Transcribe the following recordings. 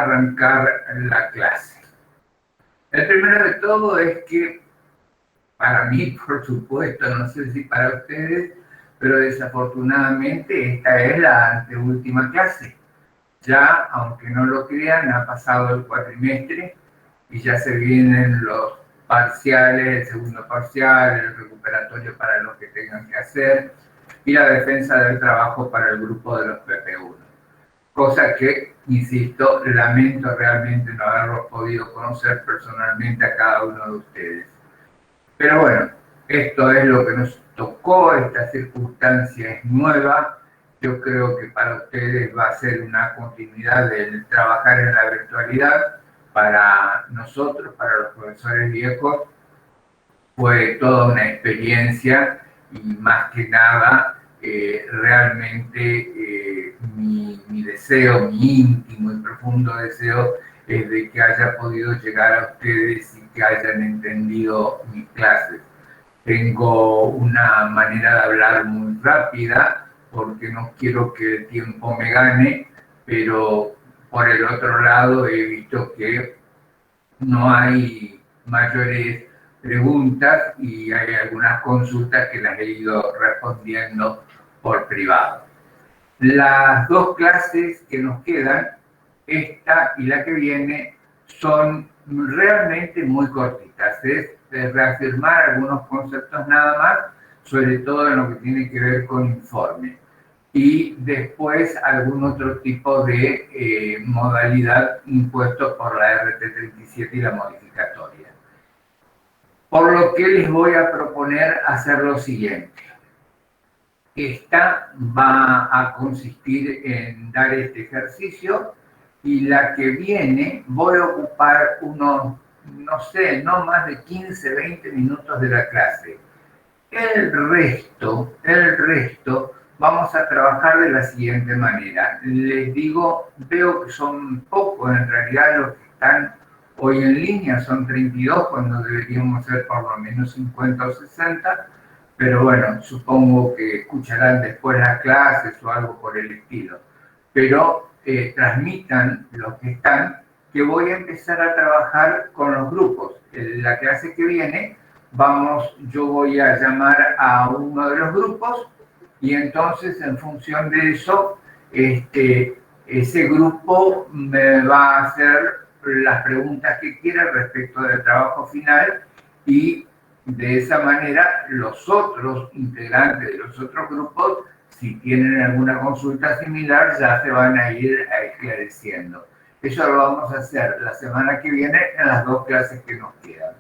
arrancar la clase. El primero de todo es que, para mí, por supuesto, no sé si para ustedes, pero desafortunadamente esta es la anteúltima clase. Ya, aunque no lo crean, ha pasado el cuatrimestre y ya se vienen los parciales, el segundo parcial, el recuperatorio para lo que tengan que hacer y la defensa del trabajo para el grupo de los PP1. Cosa que, insisto, lamento realmente no haberlos podido conocer personalmente a cada uno de ustedes. Pero bueno, esto es lo que nos tocó, esta circunstancia es nueva. Yo creo que para ustedes va a ser una continuidad del trabajar en la virtualidad. Para nosotros, para los profesores viejos, fue toda una experiencia y más que nada, realmente mi deseo, mi íntimo y profundo deseo es de que haya podido llegar a ustedes y que hayan entendido mis clases. Tengo una manera de hablar muy rápida porque no quiero que el tiempo me gane, pero por el otro lado he visto que no hay mayores preguntas y hay algunas consultas que las he ido respondiendo por privado. Las dos clases que nos quedan, esta y la que viene, son realmente muy cortitas. Es reafirmar algunos conceptos nada más, sobre todo en lo que tiene que ver con informe. Y después algún otro tipo de modalidad impuesto por la RT37 y la modificatoria. Por lo que les voy a proponer hacer lo siguiente. Esta va a consistir en dar este ejercicio y la que viene voy a ocupar unos, no sé, no más de 15, 20 minutos de la clase. El resto, vamos a trabajar de la siguiente manera. Les digo, veo que son pocos en realidad los que están hoy en línea, son 32 cuando deberíamos ser por lo menos 50 o 60, pero bueno, supongo que escucharán después las clases o algo por el estilo. Pero transmitan los que están, que voy a empezar a trabajar con los grupos. En la clase que viene, yo voy a llamar a uno de los grupos y entonces en función de eso, ese grupo me va a hacer las preguntas que quiera respecto del trabajo final y de esa manera los otros integrantes de los otros grupos, si tienen alguna consulta similar, ya se van a ir esclareciendo. Eso lo vamos a hacer la semana que viene en las dos clases que nos quedan.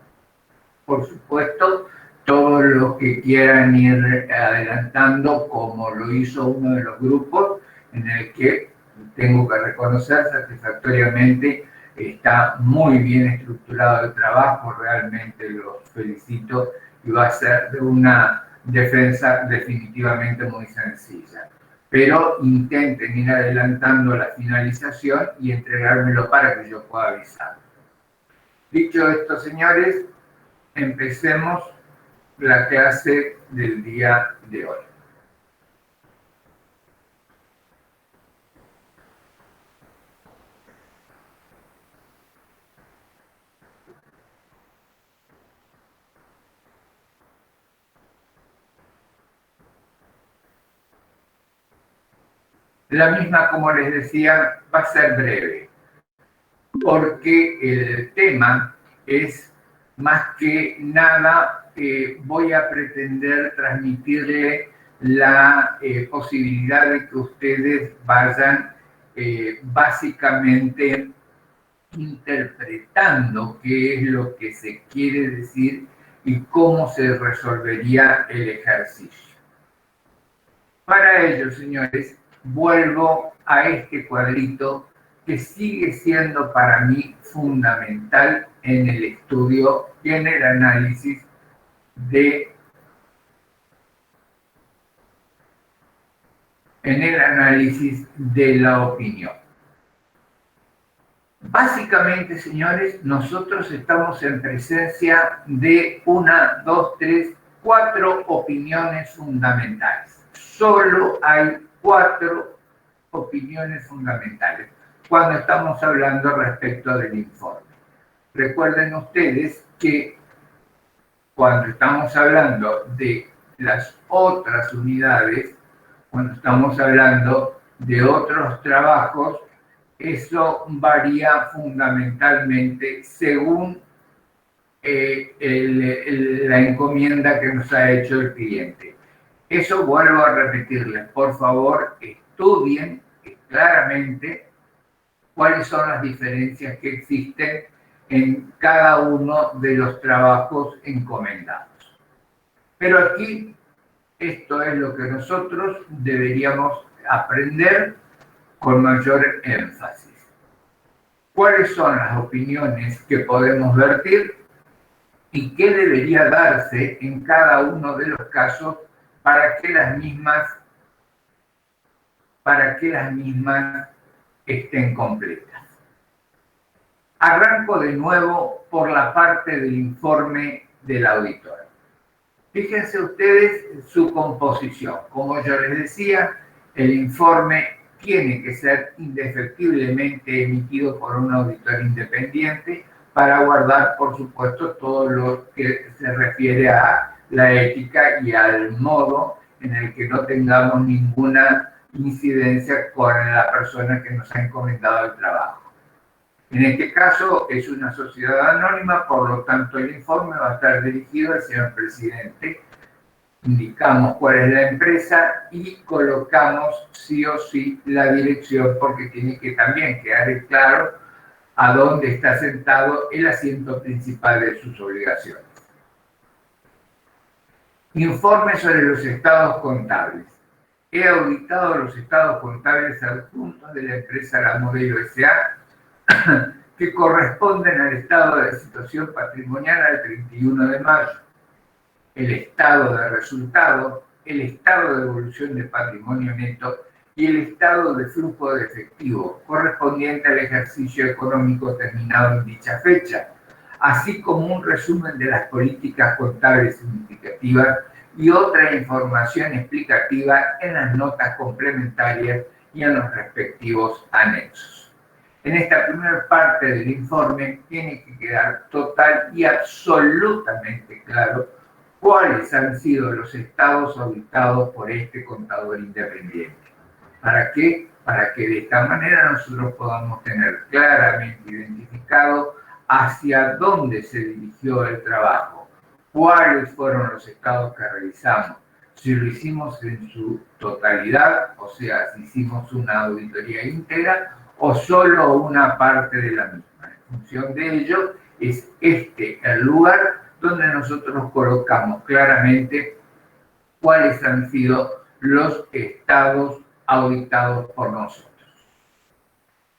Por supuesto, todos los que quieran ir adelantando, como lo hizo uno de los grupos, en el que tengo que reconocer satisfactoriamente, está muy bien estructurado el trabajo, realmente los felicito y va a ser de una defensa definitivamente muy sencilla. Pero intenten ir adelantando la finalización y entregármelo para que yo pueda avisar. Dicho esto, señores, empecemos la clase del día de hoy. La misma, como les decía, va a ser breve, porque el tema es más que nada, voy a pretender transmitirle la posibilidad de que ustedes vayan básicamente interpretando qué es lo que se quiere decir y cómo se resolvería el ejercicio. Para ello, señores, vuelvo a este cuadrito que sigue siendo para mí fundamental en el estudio y en el análisis de la opinión. Básicamente, señores, nosotros estamos en presencia de 1, 2, 3, 4 opiniones fundamentales. Solo hay 4 opiniones fundamentales. cuando estamos hablando respecto del informe. Recuerden ustedes que cuando estamos hablando de las otras unidades, cuando estamos hablando de otros trabajos, eso varía fundamentalmente según la encomienda que nos ha hecho el cliente. Eso vuelvo a repetirles, por favor, estudien claramente cuáles son las diferencias que existen en cada uno de los trabajos encomendados. Pero aquí, esto es lo que nosotros deberíamos aprender con mayor énfasis. ¿Cuáles son las opiniones que podemos vertir y qué debería darse en cada uno de los casos para que las mismas estén completas? Arranco de nuevo por la parte del informe del auditor. Fíjense ustedes su composición. Como yo les decía, el informe tiene que ser indefectiblemente emitido por un auditor independiente para guardar, por supuesto, todo lo que se refiere a la ética y al modo en el que no tengamos ninguna incidencia con la persona que nos ha encomendado el trabajo. En este caso es una sociedad anónima, por lo tanto el informe va a estar dirigido al señor presidente. Indicamos cuál es la empresa y colocamos sí o sí la dirección, porque tiene que también quedar claro a dónde está sentado el asiento principal de sus obligaciones. Informe sobre los estados contables. He auditado los estados contables adjuntos de la empresa La Modelo S.A. que corresponden al estado de situación patrimonial al 31 de mayo, el estado de resultado, el estado de evolución de patrimonio neto y el estado de flujo de efectivo correspondiente al ejercicio económico terminado en dicha fecha, así como un resumen de las políticas contables significativas y otra información explicativa en las notas complementarias y en los respectivos anexos. En esta primera parte del informe tiene que quedar total y absolutamente claro cuáles han sido los estados auditados por este contador independiente. ¿Para qué? Para que de esta manera nosotros podamos tener claramente identificado hacia dónde se dirigió el trabajo, cuáles fueron los estados que realizamos, si lo hicimos en su totalidad, o sea, si hicimos una auditoría íntegra o solo una parte de la misma. En función de ello, es este el lugar donde nosotros colocamos claramente cuáles han sido los estados auditados por nosotros.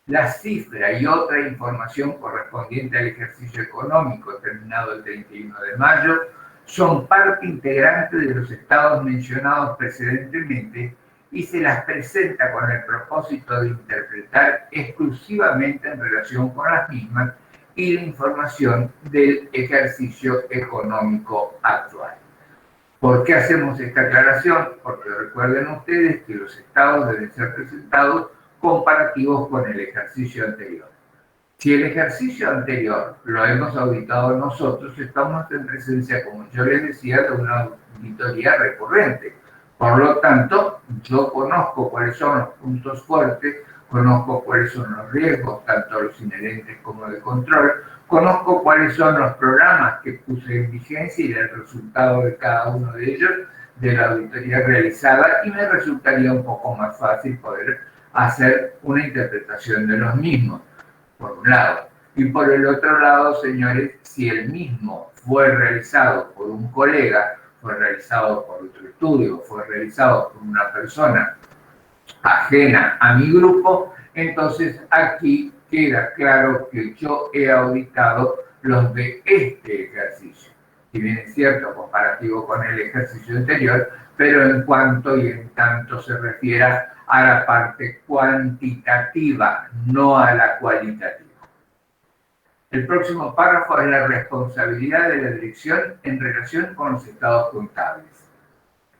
La cifra y otra información correspondiente al ejercicio económico terminado el 31 de mayo son parte integrante de los estados mencionados precedentemente y se las presenta con el propósito de interpretar exclusivamente en relación con las mismas y la información del ejercicio económico actual. ¿Por qué hacemos esta aclaración? Porque recuerden ustedes que los estados deben ser presentados comparativos con el ejercicio anterior. Si el ejercicio anterior lo hemos auditado nosotros, estamos en presencia, como yo les decía, de una auditoría recurrente. Por lo tanto, yo conozco cuáles son los puntos fuertes, conozco cuáles son los riesgos, tanto los inherentes como de control, conozco cuáles son los programas que puse en vigencia y el resultado de cada uno de ellos de la auditoría realizada, y me resultaría un poco más fácil poder hacer una interpretación de los mismos, por un lado. Y por el otro lado, señores, si el mismo fue realizado por un colega, fue realizado por otro estudio, fue realizado por una persona ajena a mi grupo, entonces aquí queda claro que yo he auditado los de este ejercicio. Si bien es cierto, comparativo con el ejercicio anterior, pero en cuanto y en tanto se refiera a la parte cuantitativa, no a la cualitativa. El próximo párrafo es la responsabilidad de la dirección en relación con los estados contables.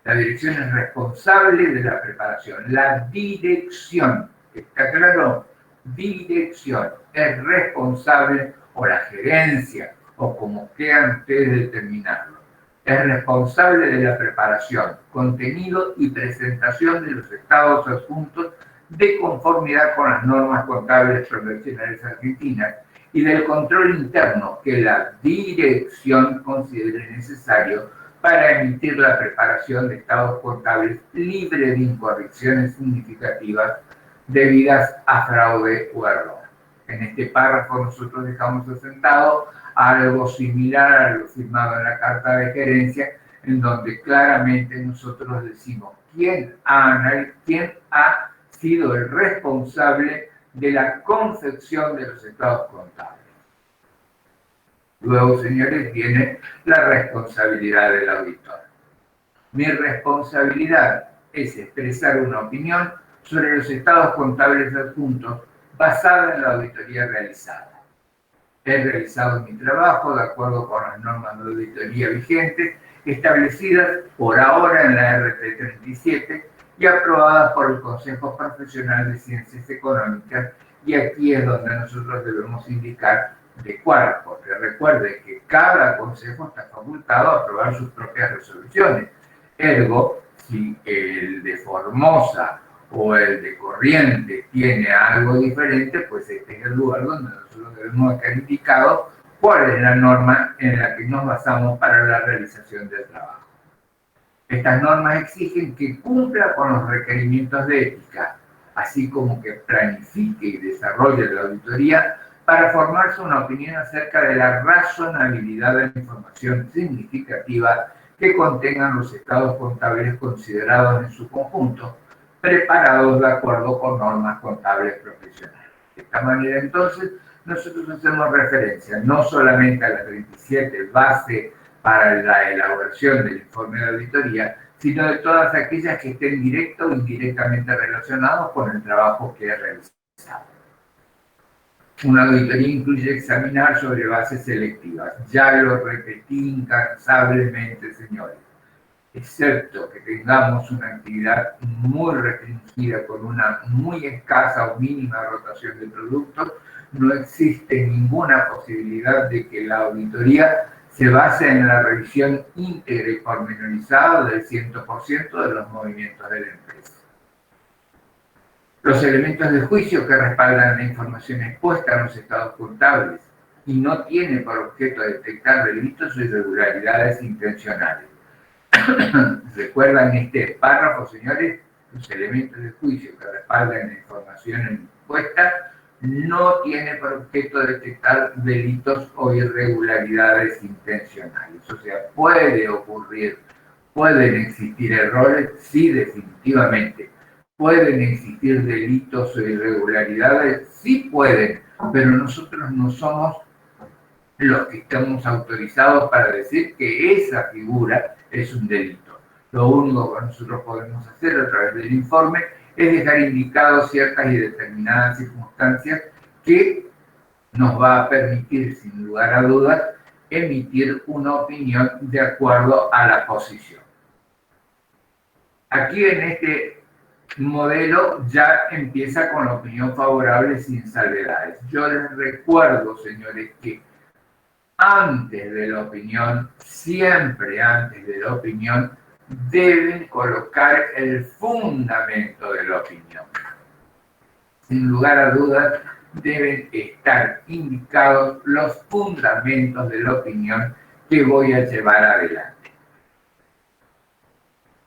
La dirección es responsable de la preparación. La dirección, ¿está claro? dirección es responsable, o la gerencia, o como quieran ustedes determinarlo, es responsable de la preparación, contenido y presentación de los estados adjuntos de conformidad con las normas contables profesionales argentinas y del control interno que la dirección considere necesario para emitir la preparación de estados contables libre de incorrecciones significativas debidas a fraude o error. En este párrafo nosotros dejamos asentado algo similar a lo firmado en la carta de gerencia, en donde claramente nosotros decimos quién ha sido el responsable de la confección de los estados contables. Luego, señores, viene la responsabilidad del auditor. Mi responsabilidad es expresar una opinión sobre los estados contables adjuntos basada en la auditoría realizada. He realizado mi trabajo de acuerdo con las normas de auditoría vigentes establecidas por ahora en la RT 37 y aprobadas por el Consejo Profesional de Ciencias Económicas, y aquí es donde nosotros debemos indicar de cuál, porque recuerde que cada consejo está facultado a aprobar sus propias resoluciones. Ergo, si el de Formosa o el de Corrientes tiene algo diferente, pues este es el lugar donde nosotros debemos dejar indicado cuál es la norma en la que nos basamos para la realización del trabajo. Estas normas exigen que cumpla con los requerimientos de ética, así como que planifique y desarrolle la auditoría para formarse una opinión acerca de la razonabilidad de la información significativa que contengan los estados contables considerados en su conjunto, preparados de acuerdo con normas contables profesionales. De esta manera, entonces, nosotros hacemos referencia no solamente a la 37 base para la elaboración del informe de auditoría, sino de todas aquellas que estén directo o indirectamente relacionados con el trabajo que he realizado. Una auditoría incluye examinar sobre bases selectivas. Ya lo repetí incansablemente, señores. Excepto que tengamos una actividad muy restringida con una muy escasa o mínima rotación de productos, no existe ninguna posibilidad de que la auditoría se base en la revisión íntegra y pormenorizada del 100% de los movimientos de la empresa. Los elementos de juicio que respaldan la información expuesta en los estados contables y no tiene por objeto detectar delitos o irregularidades intencionales. Recuerdan este párrafo, señores, los elementos de juicio que respaldan la información expuesta no tiene por objeto detectar delitos o irregularidades intencionales. O sea, puede ocurrir, pueden existir errores, sí, definitivamente. ¿Pueden existir delitos o irregularidades? Sí pueden, pero nosotros no somos los que estamos autorizados para decir que esa figura es un delito. Lo único que nosotros podemos hacer a través del informe es dejar indicados ciertas y determinadas circunstancias que nos va a permitir, sin lugar a dudas, emitir una opinión de acuerdo a la posición. Aquí en este modelo ya empieza con la opinión favorable sin salvedades. Yo les recuerdo, señores, que antes de la opinión, siempre antes de la opinión, deben colocar el fundamento de la opinión. Sin lugar a dudas, deben estar indicados los fundamentos de la opinión que voy a llevar adelante.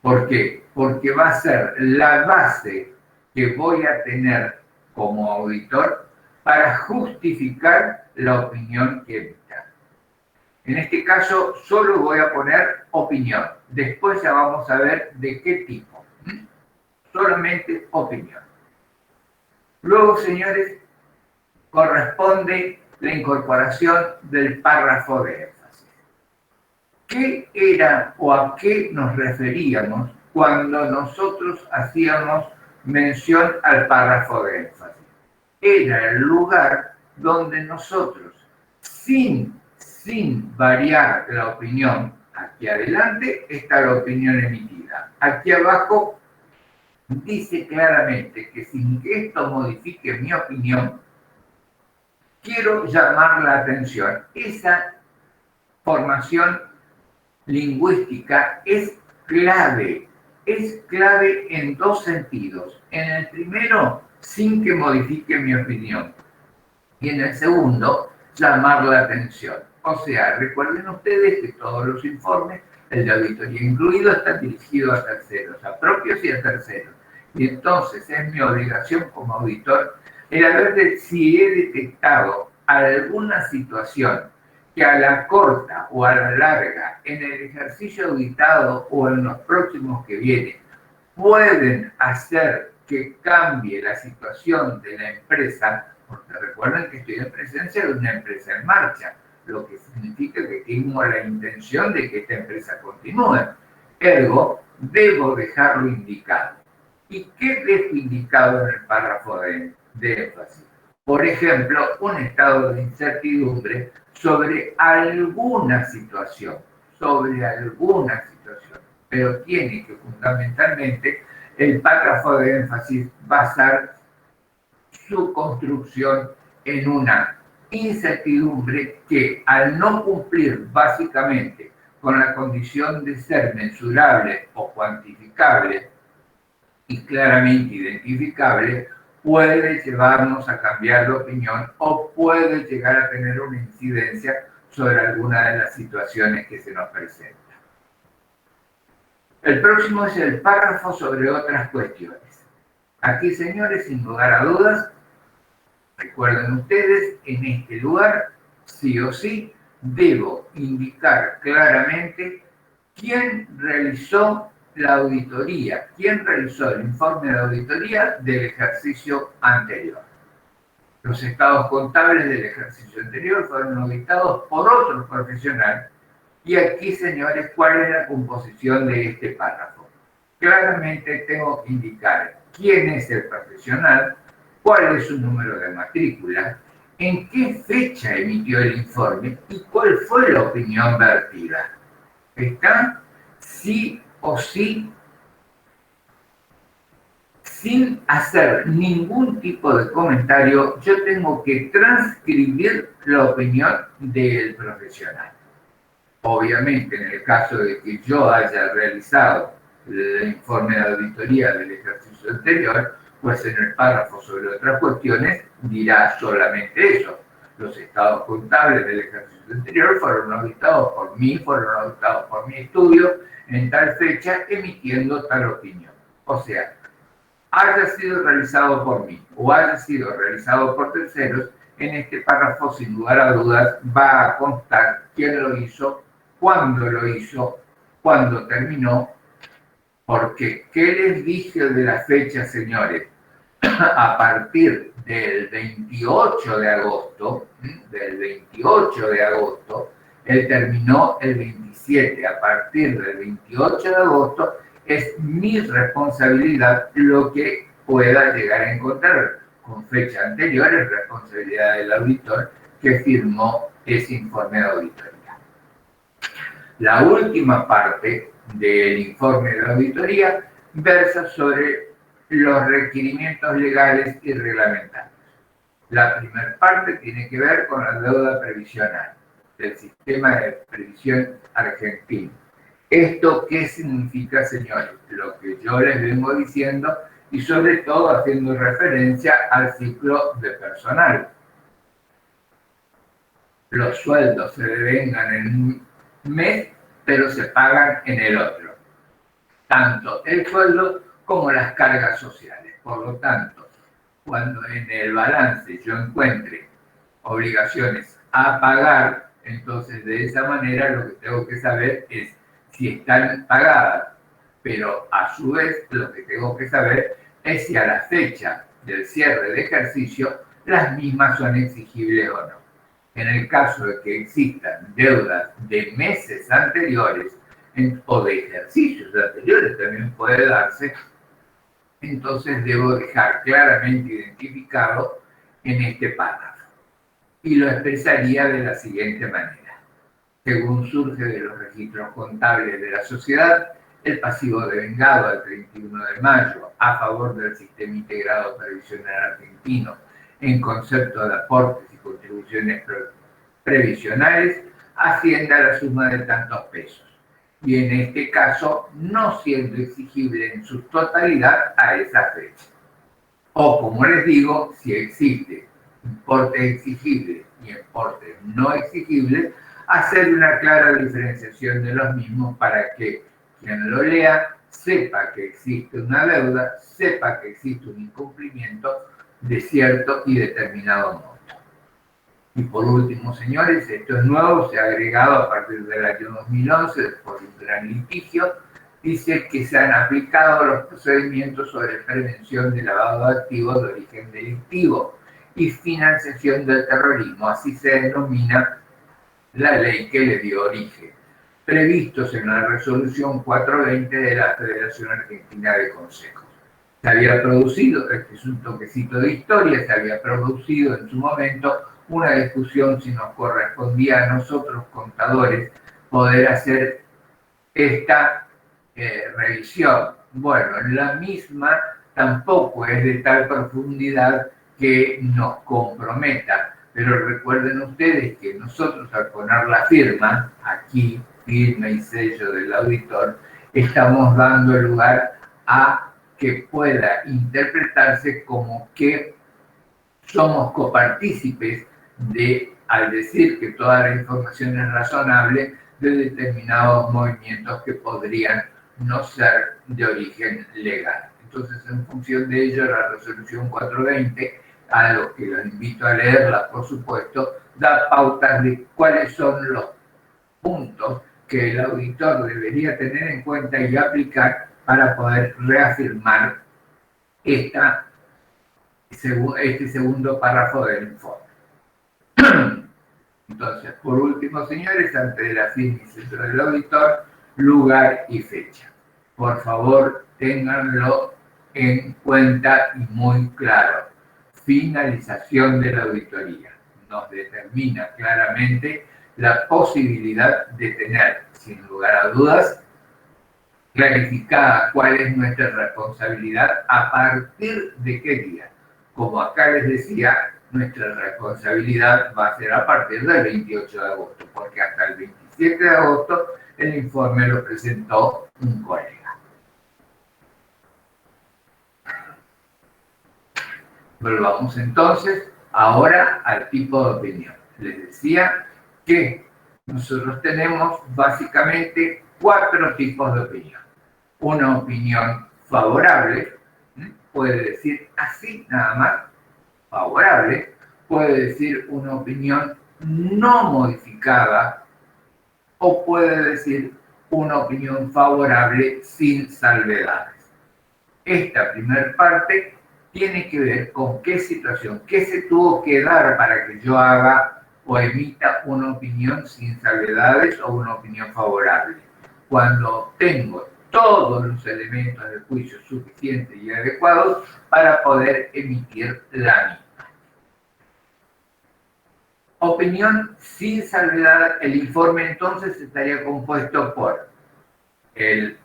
¿Por qué? Porque va a ser la base que voy a tener como auditor para justificar la opinión que emita. En este caso, solo voy a poner opinión. Después ya vamos a ver de qué tipo. Solamente opinión. Luego, señores, corresponde la incorporación del párrafo de énfasis. ¿Qué era o a qué nos referíamos cuando nosotros hacíamos mención al párrafo de énfasis? Era el lugar donde nosotros, sin variar la opinión, aquí adelante está la opinión emitida, aquí abajo dice claramente que sin que esto modifique mi opinión, quiero llamar la atención. Esa formación lingüística es clave en dos sentidos. En el primero, sin que modifique mi opinión. Y en el segundo, llamar la atención. O sea, recuerden ustedes que todos los informes, el de auditoría incluido, están dirigidos a terceros, a propios y a terceros. Y entonces es mi obligación como auditor el ver si he detectado alguna situación que a la corta o a la larga, en el ejercicio auditado o en los próximos que vienen, pueden hacer que cambie la situación de la empresa, porque recuerden que estoy en presencia de una empresa en marcha, lo que significa que tengo la intención de que esta empresa continúe. Ergo, debo dejarlo indicado. ¿Y qué dejo indicado en el párrafo de énfasis? Por ejemplo, un estado de incertidumbre sobre alguna situación, pero tiene que fundamentalmente el párrafo de énfasis basar su construcción en una incertidumbre que, al no cumplir básicamente con la condición de ser mensurable o cuantificable y claramente identificable, puede llevarnos a cambiar de opinión o puede llegar a tener una incidencia sobre alguna de las situaciones que se nos presentan. El próximo es el párrafo sobre otras cuestiones. Aquí, señores, sin lugar a dudas, recuerden ustedes, en este lugar, sí o sí, debo indicar claramente quién realizó la auditoría, quién realizó el informe de auditoría del ejercicio anterior. Los estados contables del ejercicio anterior fueron auditados por otro profesional. Y aquí, señores, ¿cuál es la composición de este párrafo? Claramente tengo que indicar quién es el profesional, cuál es su número de matrícula, en qué fecha emitió el informe y cuál fue la opinión vertida. ¿Está? Sí o sí, sin hacer ningún tipo de comentario, yo tengo que transcribir la opinión del profesional. Obviamente, en el caso de que yo haya realizado el informe de auditoría del ejercicio anterior, pues en el párrafo sobre otras cuestiones dirá solamente eso. Los estados contables del ejercicio anterior fueron auditados por mí, fueron auditados por mi estudio en tal fecha, emitiendo tal opinión. O sea, haya sido realizado por mí o haya sido realizado por terceros, en este párrafo, sin lugar a dudas, va a constar quién lo hizo, cuándo lo hizo, cuándo terminó, porque ¿qué les dije de la fecha, señores? A partir del 28 de agosto, él terminó el 27. A partir del 28 de agosto es mi responsabilidad lo que pueda llegar a encontrar. Con fecha anterior es responsabilidad del auditor que firmó ese informe de auditoría. La última parte del informe de auditoría versa sobre los requerimientos legales y reglamentarios. La primera parte tiene que ver con la deuda previsional del sistema de previsión argentino. ¿Esto qué significa, señores? Lo que yo les vengo diciendo y sobre todo haciendo referencia al ciclo de personal. Los sueldos se devengan en un mes, pero se pagan en el otro. Tanto el sueldo como las cargas sociales. Por lo tanto, cuando en el balance yo encuentre obligaciones a pagar, entonces de esa manera lo que tengo que saber es si están pagadas, pero a su vez lo que tengo que saber es si a la fecha del cierre de ejercicio las mismas son exigibles o no. En el caso de que existan deudas de meses anteriores o de ejercicios anteriores también puede darse, entonces debo dejar claramente identificado en este párrafo. Y lo expresaría de la siguiente manera. Según surge de los registros contables de la sociedad, el pasivo devengado al 31 de mayo a favor del sistema integrado previsional argentino en concepto de aportes y contribuciones previsionales asciende a la suma de tantos pesos, y en este caso no siendo exigible en su totalidad a esa fecha. O, como les digo, si existe importe exigible y importe no exigible, hacer una clara diferenciación de los mismos para que quien lo lea sepa que existe una deuda, sepa que existe un incumplimiento de cierto y determinado monto. Y por último, señores, esto es nuevo, se ha agregado a partir del año 2011, después de un gran litigio, dice que se han aplicado los procedimientos sobre prevención de lavado de activos de origen delictivo y financiación del terrorismo, así se denomina la ley que le dio origen, previstos en la resolución 420 de la Federación Argentina de Consejos. Se había producido, este es un toquecito de historia, se había producido en su momento una discusión si nos correspondía a nosotros, contadores, poder hacer esta revisión. Bueno, la misma tampoco es de tal profundidad que nos comprometa, pero recuerden ustedes que nosotros al poner la firma, aquí, firma y sello del auditor, estamos dando lugar a que pueda interpretarse como que somos copartícipes de, al decir que toda la información es razonable, de determinados movimientos que podrían no ser de origen legal. Entonces, en función de ello, la resolución 420, a los que los invito a leerla, por supuesto, da pautas de cuáles son los puntos que el auditor debería tener en cuenta y aplicar para poder reafirmar este segundo párrafo del informe. Entonces, por último, señores, antes de la firma y centro del auditor, lugar y fecha. Por favor, ténganlo en cuenta y muy claro. Finalización de la auditoría. Nos determina claramente la posibilidad de tener, sin lugar a dudas, clarificada cuál es nuestra responsabilidad a partir de qué día. Como acá les decía, nuestra responsabilidad va a ser a partir del 28 de agosto, porque hasta el 27 de agosto el informe lo presentó un colega. Volvamos entonces ahora al tipo de opinión. Les decía que nosotros tenemos básicamente 4 tipos de opinión. Una opinión favorable, puede decir así nada más, favorable, puede decir una opinión no modificada o puede decir una opinión favorable sin salvedades. Esta primera parte tiene que ver con qué situación, qué se tuvo que dar para que yo haga o emita una opinión sin salvedades o una opinión favorable. Cuando tengo todos los elementos de juicio suficientes y adecuados para poder emitir la misma. Opinión sin salvedad, el informe entonces estaría compuesto por el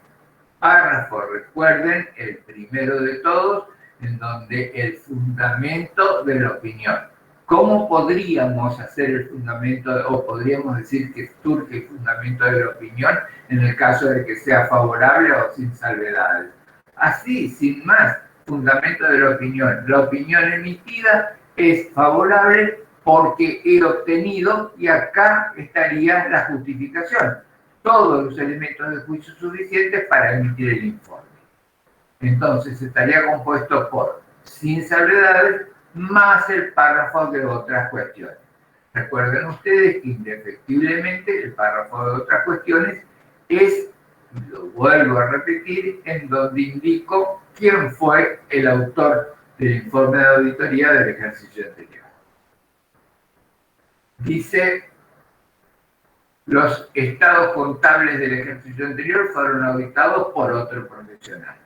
párrafo, recuerden, el primero de todos, en donde el fundamento de la opinión. ¿Cómo podríamos hacer el fundamento, o podríamos decir que surge el fundamento de la opinión en el caso de que sea favorable o sin salvedades? Así, sin más, fundamento de la opinión. La opinión emitida es favorable porque he obtenido, y acá estaría la justificación, todos los elementos de juicio suficientes para emitir el informe. Entonces estaría compuesto por sin salvedades más el párrafo de otras cuestiones. Recuerden ustedes que indefectiblemente el párrafo de otras cuestiones es, lo vuelvo a repetir, en donde indico quién fue el autor del informe de auditoría del ejercicio anterior. Dice: los estados contables del ejercicio anterior fueron auditados por otro profesional.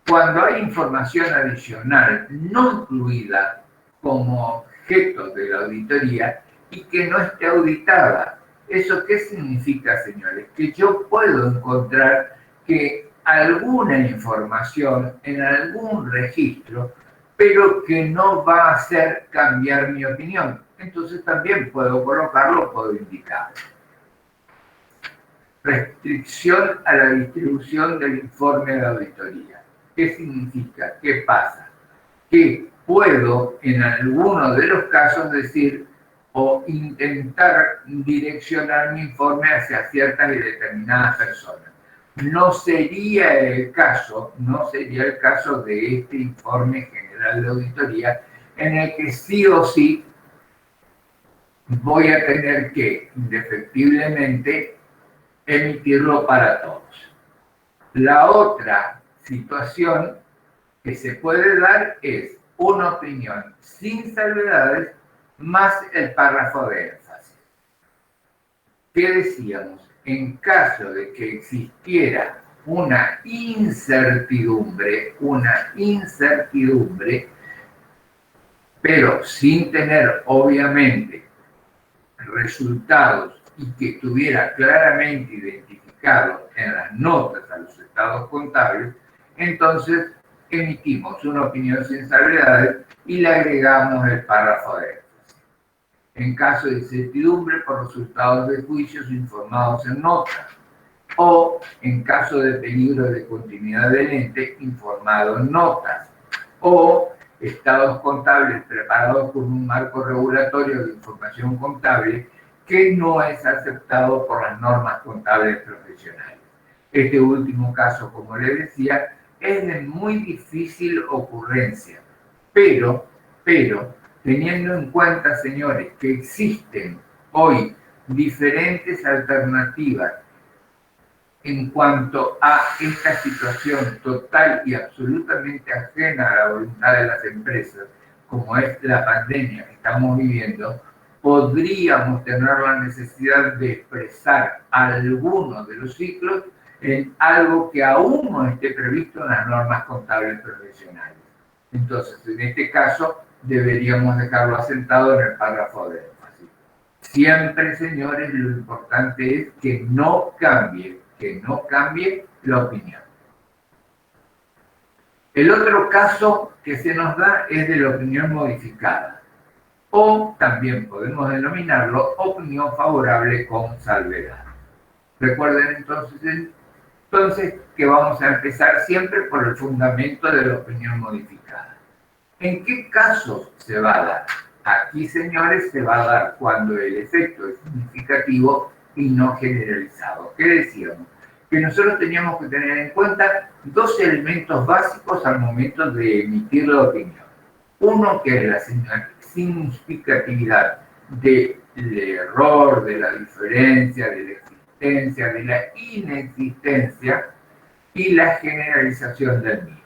Cuando hay información adicional no incluida como objeto de la auditoría y que no esté auditada, ¿eso qué significa, señores? Que yo puedo encontrar que alguna información en algún registro, pero que no va a hacer cambiar mi opinión. Entonces también puedo colocarlo, puedo indicarlo. Restricción a la distribución del informe de auditoría. ¿Qué significa? ¿Qué pasa? Que puedo en alguno de los casos decir o intentar direccionar mi informe hacia ciertas y determinadas personas. No sería el caso de este informe general de auditoría en el que sí o sí voy a tener que indefectiblemente emitirlo para todos. La otra situación que se puede dar es una opinión sin salvedades más el párrafo de énfasis. ¿Qué decíamos? En caso de que existiera una incertidumbre, pero sin tener obviamente resultados y que estuviera claramente identificado en las notas a los estados contables, entonces emitimos una opinión sin salvedades y le agregamos el párrafo de énfasis. En caso de incertidumbre por resultados de juicios informados en notas, o en caso de peligro de continuidad del ente informado en notas, o estados contables preparados con un marco regulatorio de información contable que no es aceptado por las normas contables profesionales. Este último caso, como les decía, es de muy difícil ocurrencia, pero teniendo en cuenta, señores, que existen hoy diferentes alternativas en cuanto a esta situación total y absolutamente ajena a la voluntad de las empresas, como es la pandemia que estamos viviendo, podríamos tener la necesidad de expresar alguno de los ciclos en algo que aún no esté previsto en las normas contables profesionales. Entonces, en este caso, deberíamos dejarlo asentado en el párrafo de énfasis. Siempre, señores, lo importante es que no cambie la opinión. El otro caso que se nos da es de la opinión modificada, o también podemos denominarlo opinión favorable con salvedad. Recuerden entonces que vamos a empezar siempre por el fundamento de la opinión modificada. ¿En qué casos se va a dar? Aquí, señores, se va a dar cuando el efecto es significativo y no generalizado. ¿Qué decíamos? Que nosotros teníamos que tener en cuenta dos elementos básicos al momento de emitir la opinión. Uno, que es la significatividad del error, de la diferencia, de la existencia, de la inexistencia y la generalización del mismo.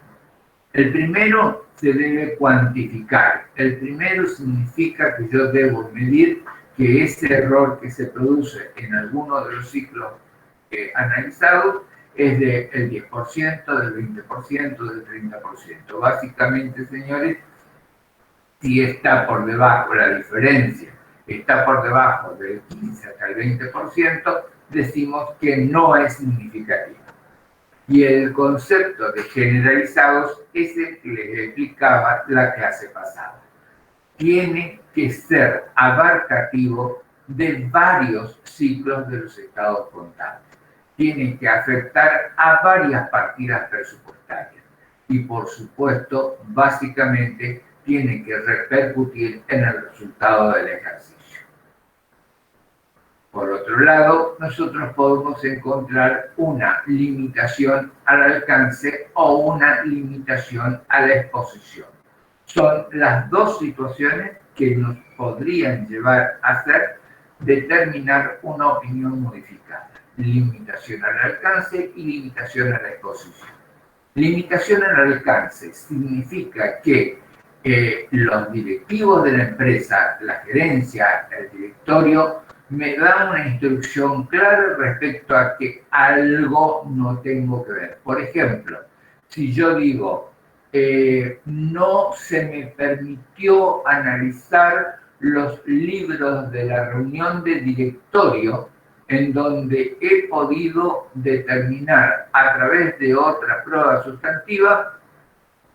El primero se debe cuantificar. El primero significa que yo debo medir que ese error que se produce en alguno de los ciclos analizados es del 10%, del 20%, del 30%. Básicamente, señores, si está por debajo, la diferencia está por debajo del 15 hasta el 20%, decimos que no es significativo. Y el concepto de generalizados es el que les explicaba la clase pasada. Tiene que ser abarcativo de varios ciclos de los estados contables. Tiene que afectar a varias partidas presupuestarias. Y por supuesto, básicamente, tiene que repercutir en el resultado del ejercicio. Por otro lado, nosotros podemos encontrar una limitación al alcance o una limitación a la exposición. Son las dos situaciones que nos podrían llevar a determinar una opinión modificada. Limitación al alcance y limitación a la exposición. Limitación al alcance significa que los directivos de la empresa, la gerencia, el directorio, me dan una instrucción clara respecto a que algo no tengo que ver. Por ejemplo, si yo digo, no se me permitió analizar los libros de la reunión de directorio en donde he podido determinar a través de otra prueba sustantiva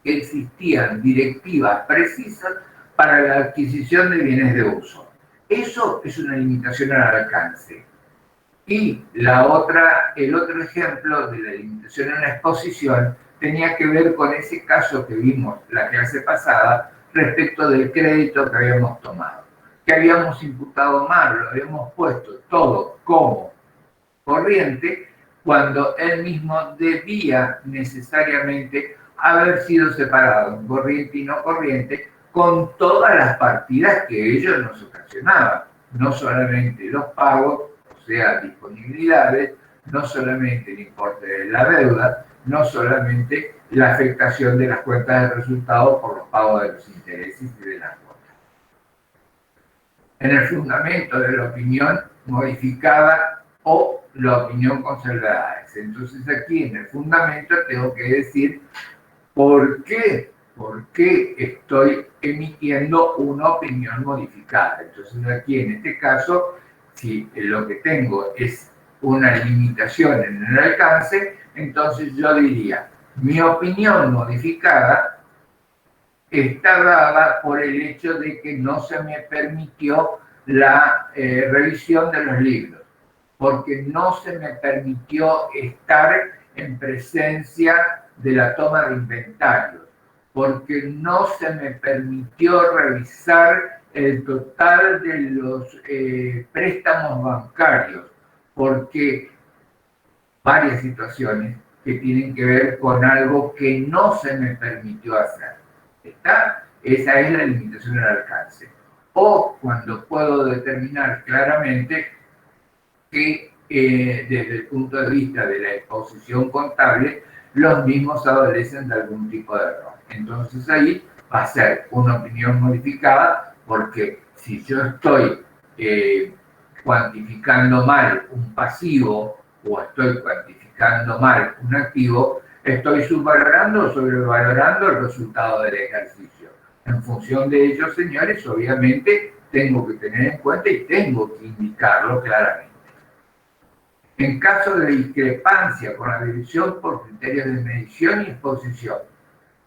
que existían directivas precisas para la adquisición de bienes de uso. Eso es una limitación al alcance. Y el otro ejemplo de la limitación en la exposición tenía que ver con ese caso que vimos la clase pasada respecto del crédito que habíamos tomado, que habíamos imputado mal, lo habíamos puesto todo como corriente, cuando él mismo debía necesariamente haber sido separado en corriente y no corriente con todas las partidas que ellos nos ocasionaban, no solamente los pagos, o sea, disponibilidades, no solamente el importe de la deuda, no solamente la afectación de las cuentas de resultados por los pagos de los intereses y de las cuotas. En el fundamento de la opinión modificada o la opinión conservada. Entonces aquí en el fundamento tengo que decir por qué estoy emitiendo una opinión modificada. Entonces aquí en este caso, si lo que tengo es una limitación en el alcance, entonces yo diría, mi opinión modificada está dada por el hecho de que no se me permitió la revisión de los libros, porque no se me permitió estar en presencia de la toma de inventarios, porque no se me permitió revisar el total de los préstamos bancarios, porque varias situaciones que tienen que ver con algo que no se me permitió hacer. ¿Está? Esa es la limitación al alcance. O cuando puedo determinar claramente que desde el punto de vista de la exposición contable, los mismos adolecen de algún tipo de error. Entonces ahí va a ser una opinión modificada, porque si yo estoy cuantificando mal un pasivo o estoy cuantificando mal un activo, estoy subvalorando o sobrevalorando el resultado del ejercicio. En función de ello, señores, obviamente tengo que tener en cuenta y tengo que indicarlo claramente. En caso de discrepancia con la división por criterios de medición y exposición,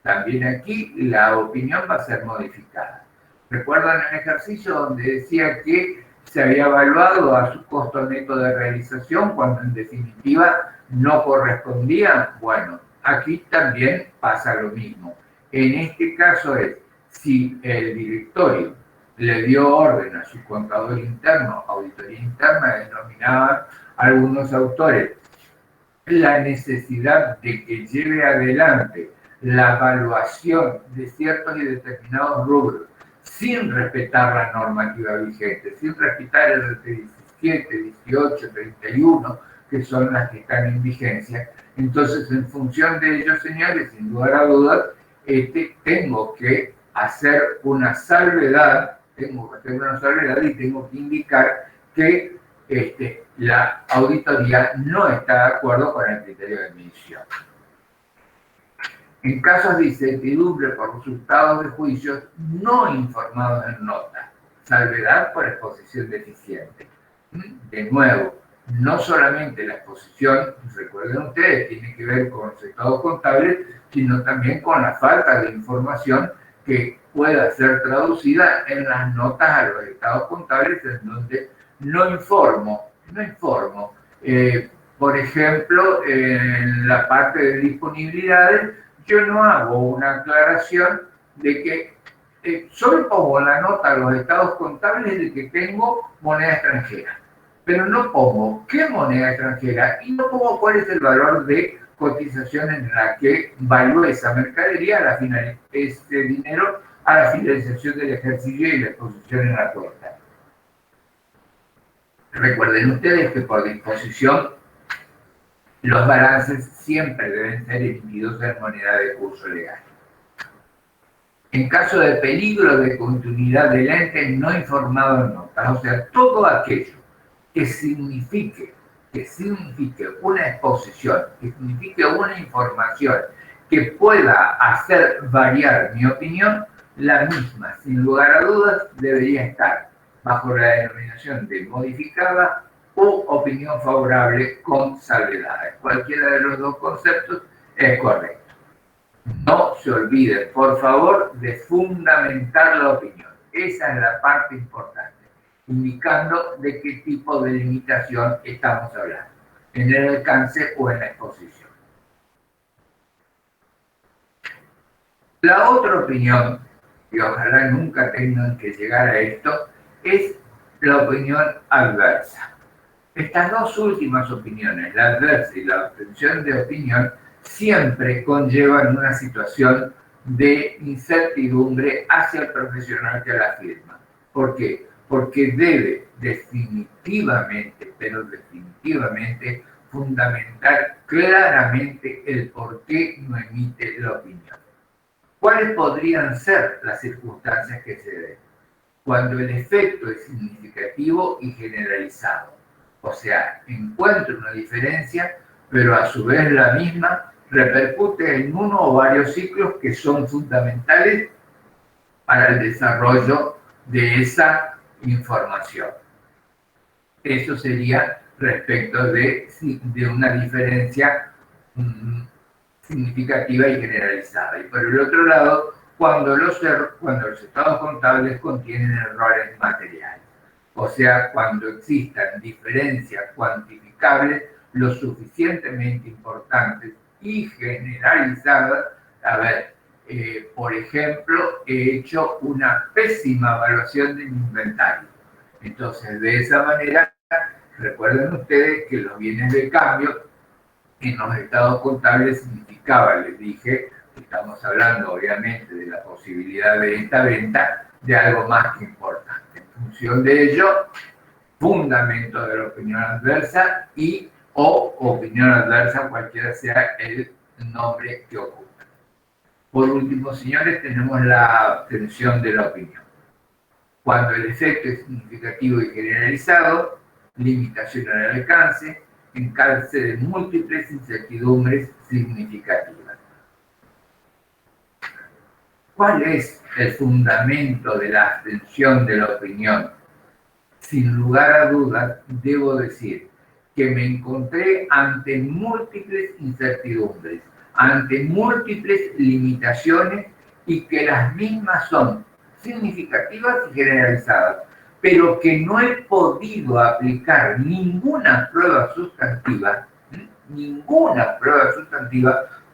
también aquí la opinión va a ser modificada. ¿Recuerdan el ejercicio donde decía que se había evaluado a su costo neto de realización cuando en definitiva no correspondía? Bueno, aquí también pasa lo mismo. En este caso es, si el directorio le dio orden a su contador interno, auditoría interna, denominaban algunos autores la necesidad de que lleve adelante la evaluación de ciertos y determinados rubros sin respetar la normativa vigente, sin respetar el 17, 18, 31, que son las que están en vigencia. Entonces, en función de ello, señores, sin lugar a dudas, tengo que hacer una salvedad, y tengo que indicar que la auditoría no está de acuerdo con el criterio de medición. En casos de incertidumbre por resultados de juicios no informados en nota, salvedad por exposición deficiente. De nuevo, no solamente la exposición, recuerden ustedes, tiene que ver con los estados contables, sino también con la falta de información que pueda ser traducida en las notas a los estados contables, en donde no informo. Por ejemplo, en la parte de disponibilidades, yo no hago una aclaración de que solo pongo en la nota a los estados contables de que tengo moneda extranjera, pero no pongo qué moneda extranjera y no pongo cuál es el valor de cotización en la que valúe esa mercadería ese dinero a la finalización del ejercicio y la exposición en la cuenta. Recuerden ustedes que por disposición los balances siempre deben ser emitidos en moneda de curso legal. En caso de peligro de continuidad del ente no informado en notas, o sea, todo aquello que signifique una exposición, que signifique una información que pueda hacer variar mi opinión, la misma, sin lugar a dudas, debería estar bajo la denominación de modificada u opinión favorable con salvedades. Cualquiera de los dos conceptos es correcto. No se olviden, por favor, de fundamentar la opinión. Esa es la parte importante, indicando de qué tipo de limitación estamos hablando, en el alcance o en la exposición. La otra opinión, y ojalá nunca tengan que llegar a esto, es la opinión adversa. Estas dos últimas opiniones, la adversa y la abstención de opinión, siempre conllevan una situación de incertidumbre hacia el profesional que la firma. ¿Por qué? Porque debe definitivamente, pero definitivamente, fundamentar claramente el por qué no emite la opinión. ¿Cuáles podrían ser las circunstancias que se den? Cuando el efecto es significativo y generalizado. O sea, encuentro una diferencia, pero a su vez la misma repercute en uno o varios ciclos que son fundamentales para el desarrollo de esa información. Eso sería respecto de una diferencia significativa y generalizada. Y por el otro lado, cuando los estados contables contienen errores materiales. O sea, cuando existan diferencias cuantificables lo suficientemente importantes y generalizadas. A ver, por ejemplo, he hecho una pésima evaluación de mi inventario. Entonces, de esa manera, recuerden ustedes que los bienes de cambio en los estados contables significaba, les dije, estamos hablando obviamente de la posibilidad de esta venta, de algo más que importante. En función de ello, fundamento de la opinión adversa y o opinión adversa, cualquiera sea el nombre que ocupe. Por último, señores, tenemos la abstención de la opinión. Cuando el efecto es significativo y generalizado, limitación al alcance, encalce de múltiples incertidumbres significativas. ¿Cuál es el fundamento de la abstención de la opinión? Sin lugar a dudas, debo decir que me encontré ante múltiples incertidumbres, ante múltiples limitaciones y que las mismas son significativas y generalizadas, pero que no he podido aplicar ninguna prueba sustantiva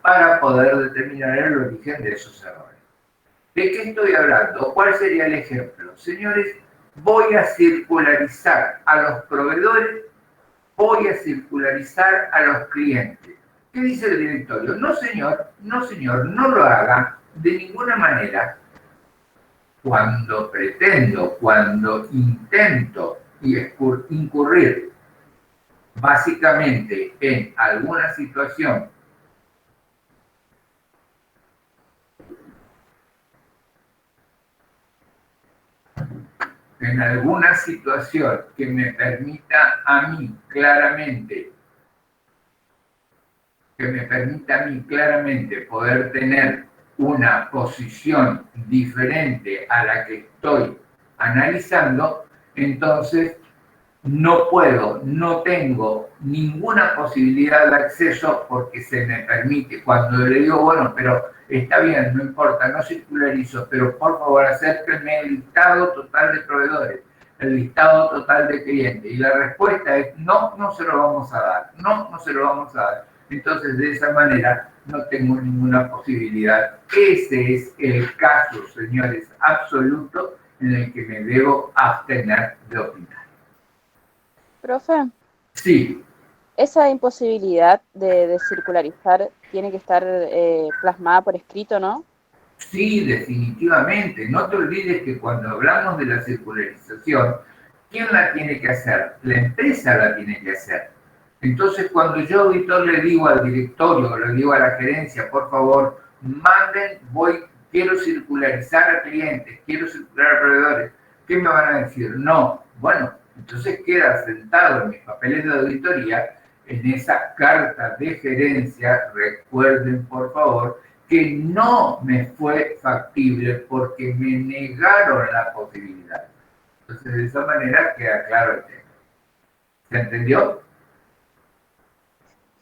para poder determinar el origen de esos errores. ¿De qué estoy hablando? ¿Cuál sería el ejemplo? Señores, voy a circularizar a los proveedores, voy a circularizar a los clientes. ¿Qué dice el directorio? No, señor, no lo haga de ninguna manera. Cuando intento incurrir básicamente en alguna situación que me permita a mí claramente poder tener una posición diferente a la que estoy analizando, entonces no tengo ninguna posibilidad de acceso porque se me permite. Cuando le digo, bueno, pero está bien, no importa, no circularizo, pero por favor acérquenme el listado total de proveedores, el listado total de clientes. Y la respuesta es, no se lo vamos a dar, no se lo vamos a dar. Entonces, de esa manera, no tengo ninguna posibilidad. Ese es el caso, señores, absoluto en el que me debo abstener de opinar. Profe. Sí. Esa imposibilidad de circularizar tiene que estar plasmada por escrito, ¿no? Sí, definitivamente. No te olvides que cuando hablamos de la circularización, ¿quién la tiene que hacer? La empresa la tiene que hacer. Entonces, cuando yo, auditor, le digo al directorio, le digo a la gerencia, por favor, manden, quiero circularizar a clientes, quiero circular a proveedores, ¿qué me van a decir? No. Bueno, entonces queda sentado en mis papeles de auditoría, en esa carta de gerencia, recuerden, por favor, que no me fue factible porque me negaron la posibilidad. Entonces, de esa manera queda claro el tema. ¿Se entendió?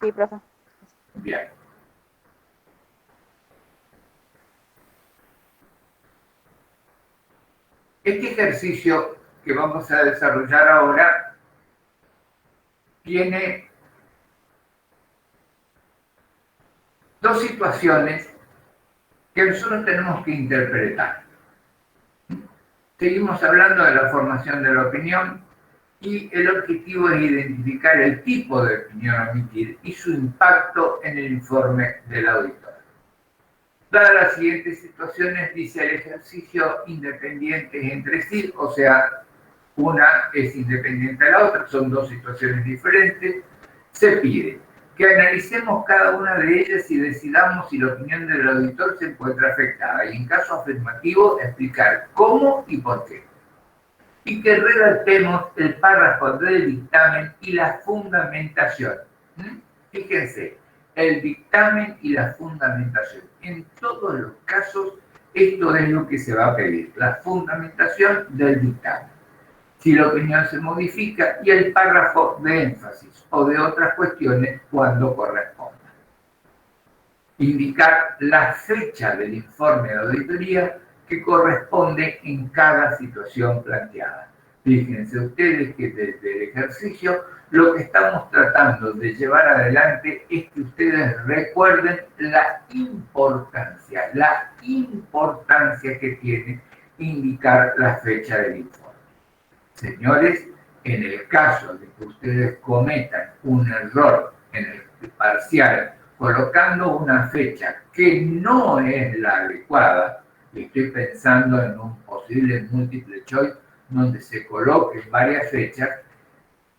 Sí, profe. Bien. Este ejercicio que vamos a desarrollar ahora tiene dos situaciones que nosotros tenemos que interpretar. Seguimos hablando de la formación de la opinión y el objetivo es identificar el tipo de opinión a emitir y su impacto en el informe del auditor. Dadas las siguientes situaciones, dice el ejercicio independientes entre sí, o sea, una es independiente de la otra, son dos situaciones diferentes, se pide que analicemos cada una de ellas y decidamos si la opinión del auditor se encuentra afectada y en caso afirmativo explicar cómo y por qué. Y que redactemos el párrafo del dictamen y la fundamentación. Fíjense, el dictamen y la fundamentación. En todos los casos, esto es lo que se va a pedir, la fundamentación del dictamen. Si la opinión se modifica y el párrafo de énfasis o de otras cuestiones cuando corresponda. Indicar la fecha del informe de auditoría que corresponde en cada situación planteada. Fíjense ustedes que desde el ejercicio lo que estamos tratando de llevar adelante es que ustedes recuerden la importancia que tiene indicar la fecha del informe. Señores, en el caso de que ustedes cometan un error en el parcial colocando una fecha que no es la adecuada, y estoy pensando en un posible multiple choice donde se coloquen varias fechas,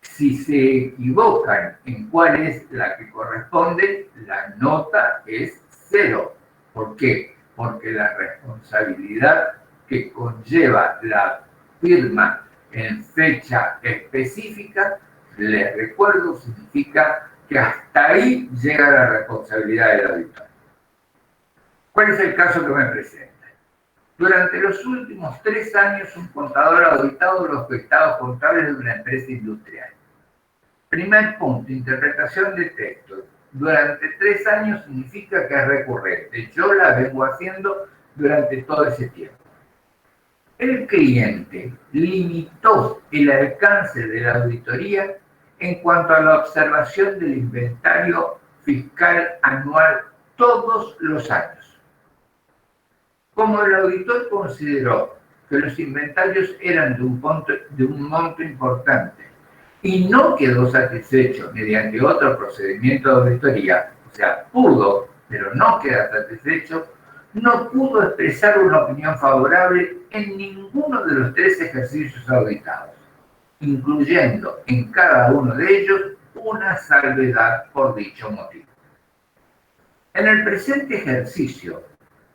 si se equivocan en cuál es la que corresponde, la nota es 0. ¿Por qué? Porque la responsabilidad que conlleva la firma en fecha específica, les recuerdo, significa que hasta ahí llega la responsabilidad del auditor. ¿Cuál es el caso que me presenta? Durante los últimos 3 años, un contador ha auditado los estados contables de una empresa industrial. Primer punto, interpretación de texto. Durante 3 años significa que es recurrente. Yo la vengo haciendo durante todo ese tiempo. El cliente limitó el alcance de la auditoría en cuanto a la observación del inventario fiscal anual todos los años. Como el auditor consideró que los inventarios eran de un monto importante y no quedó satisfecho mediante otro procedimiento de auditoría, o sea, pudo, pero no queda satisfecho, no pudo expresar una opinión favorable en ninguno de los 3 ejercicios auditados, incluyendo en cada uno de ellos una salvedad por dicho motivo. En el presente ejercicio,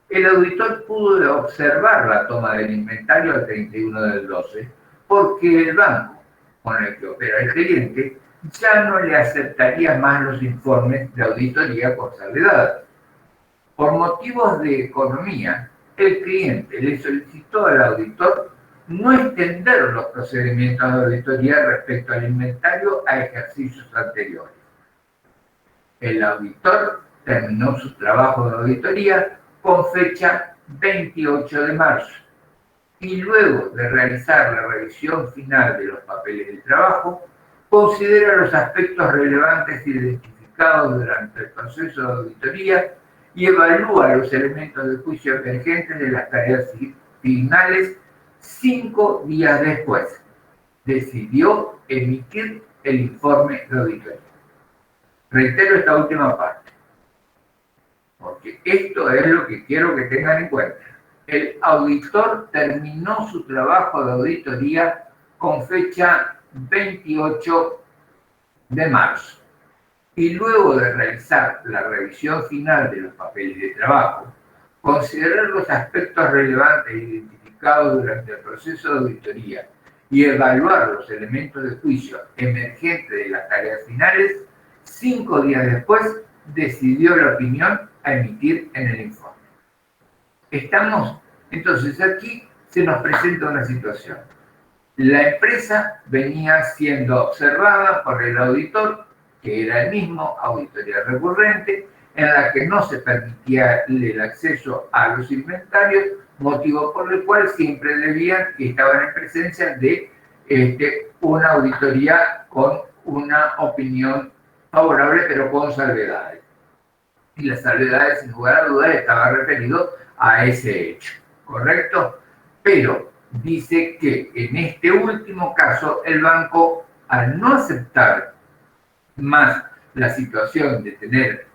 el auditor pudo observar la toma del inventario al 31 del 12 porque el banco con el que opera el cliente ya no le aceptaría más los informes de auditoría con salvedad. Por motivos de economía, el cliente le solicitó al auditor no extender los procedimientos de auditoría respecto al inventario a ejercicios anteriores. El auditor terminó su trabajo de auditoría con fecha 28 de marzo y luego de realizar la revisión final de los papeles de trabajo, considera los aspectos relevantes identificados durante el proceso de auditoría y evalúa los elementos de juicio emergentes de las tareas finales 5 días después. Decidió emitir el informe de auditoría. Reitero esta última parte, porque esto es lo que quiero que tengan en cuenta. El auditor terminó su trabajo de auditoría con fecha 28 de marzo. Y luego de realizar la revisión final de los papeles de trabajo, considerar los aspectos relevantes identificados durante el proceso de auditoría y evaluar los elementos de juicio emergentes de las tareas finales, 5 días después decidió la opinión a emitir en el informe. Entonces aquí se nos presenta una situación. La empresa venía siendo observada por el auditor, que era el mismo, auditoría recurrente, en la que no se permitía el acceso a los inventarios, motivo por el cual siempre debían y estaban en presencia de una auditoría con una opinión favorable, pero con salvedades. Y las salvedades, sin lugar a dudas, estaba referido a ese hecho, ¿correcto? Pero dice que en este último caso el banco, al no aceptar más la situación de tener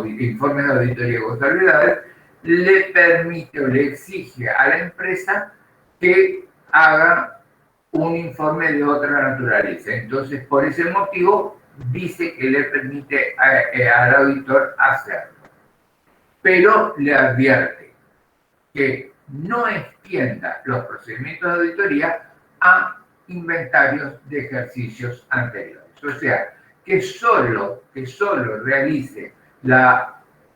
informes de auditoría con salvedades, le permite o le exige a la empresa que haga un informe de otra naturaleza. Entonces, por ese motivo, dice que le permite al auditor hacerlo. Pero le advierte que no extienda los procedimientos de auditoría a inventarios de ejercicios anteriores. O sea, que solo realice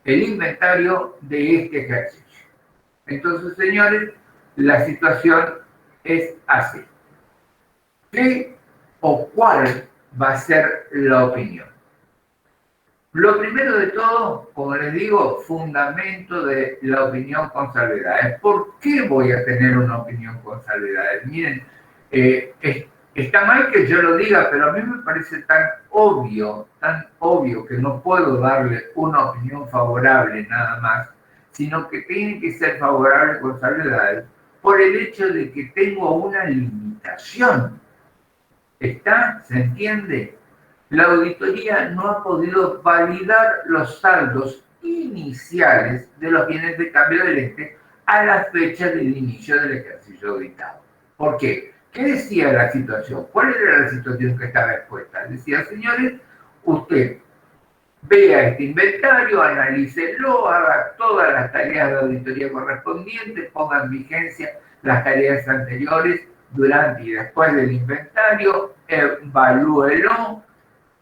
el inventario de este ejercicio. Entonces, señores, la situación es así. ¿Qué o cuál va a ser la opinión? Lo primero de todo, como les digo, fundamento de la opinión con salvedades. ¿Por qué voy a tener una opinión con salvedades? Miren, está mal que yo lo diga, pero a mí me parece tan obvio que no puedo darle una opinión favorable nada más, sino que tiene que ser favorable con salvedades por el hecho de que tengo una limitación. ¿Se entiende? La auditoría no ha podido validar los saldos iniciales de los bienes de cambio del ente a la fecha del inicio del ejercicio auditado. ¿Por qué? ¿Qué decía la situación? ¿Cuál era la situación que estaba expuesta? Decía, señores, usted vea este inventario, analícelo, haga todas las tareas de auditoría correspondientes, ponga en vigencia las tareas anteriores durante y después del inventario, evalúelo,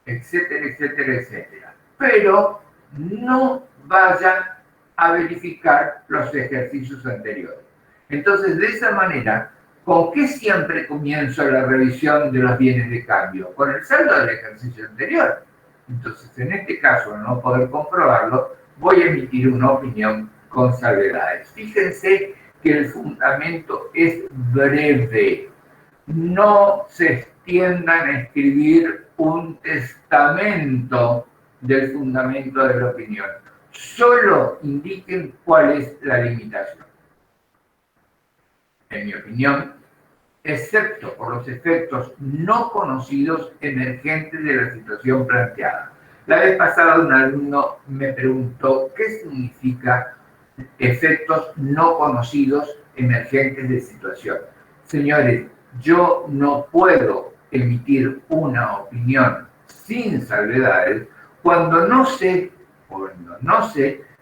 etcétera, etcétera, etcétera. Pero no vaya a verificar los ejercicios anteriores. Entonces, de esa manera, ¿con qué siempre comienzo la revisión de los bienes de cambio? Con el saldo del ejercicio anterior. Entonces, en este caso, al no poder comprobarlo, voy a emitir una opinión con salvedades. Fíjense que el fundamento es breve. No se extiendan a escribir un testamento del fundamento de la opinión. Solo indiquen cuál es la limitación. En mi opinión, excepto por los efectos no conocidos emergentes de la situación planteada. La vez pasada un alumno me preguntó qué significa efectos no conocidos emergentes de situación. Señores, yo no puedo emitir una opinión sin salvedades cuando no sé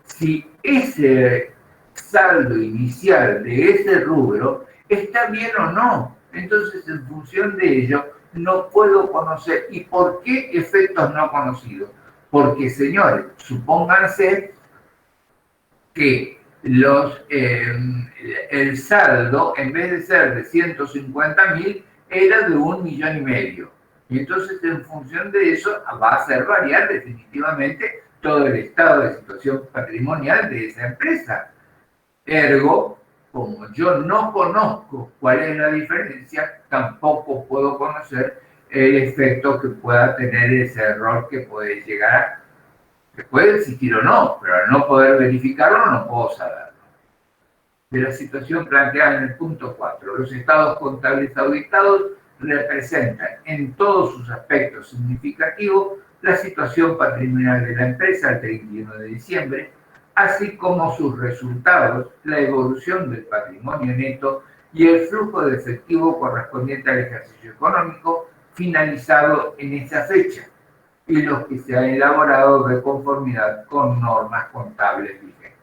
si ese saldo inicial de ese rubro está bien o no. Entonces, en función de ello, no puedo conocer. ¿Y por qué efectos no conocidos? Porque, señores, supónganse que el saldo, en vez de ser de 150.000, era de 1,5 millones. Y entonces, en función de eso, va a hacer variar definitivamente todo el estado de situación patrimonial de esa empresa. Ergo, como yo no conozco cuál es la diferencia, tampoco puedo conocer el efecto que pueda tener ese error que puede llegar, que puede existir o no, pero al no poder verificarlo no puedo saberlo. De la situación planteada en el punto 4, los estados contables auditados representan en todos sus aspectos significativos la situación patrimonial de la empresa al 31 de diciembre, así como sus resultados, la evolución del patrimonio neto y el flujo de efectivo correspondiente al ejercicio económico finalizado en esa fecha, y los que se han elaborado de conformidad con normas contables vigentes.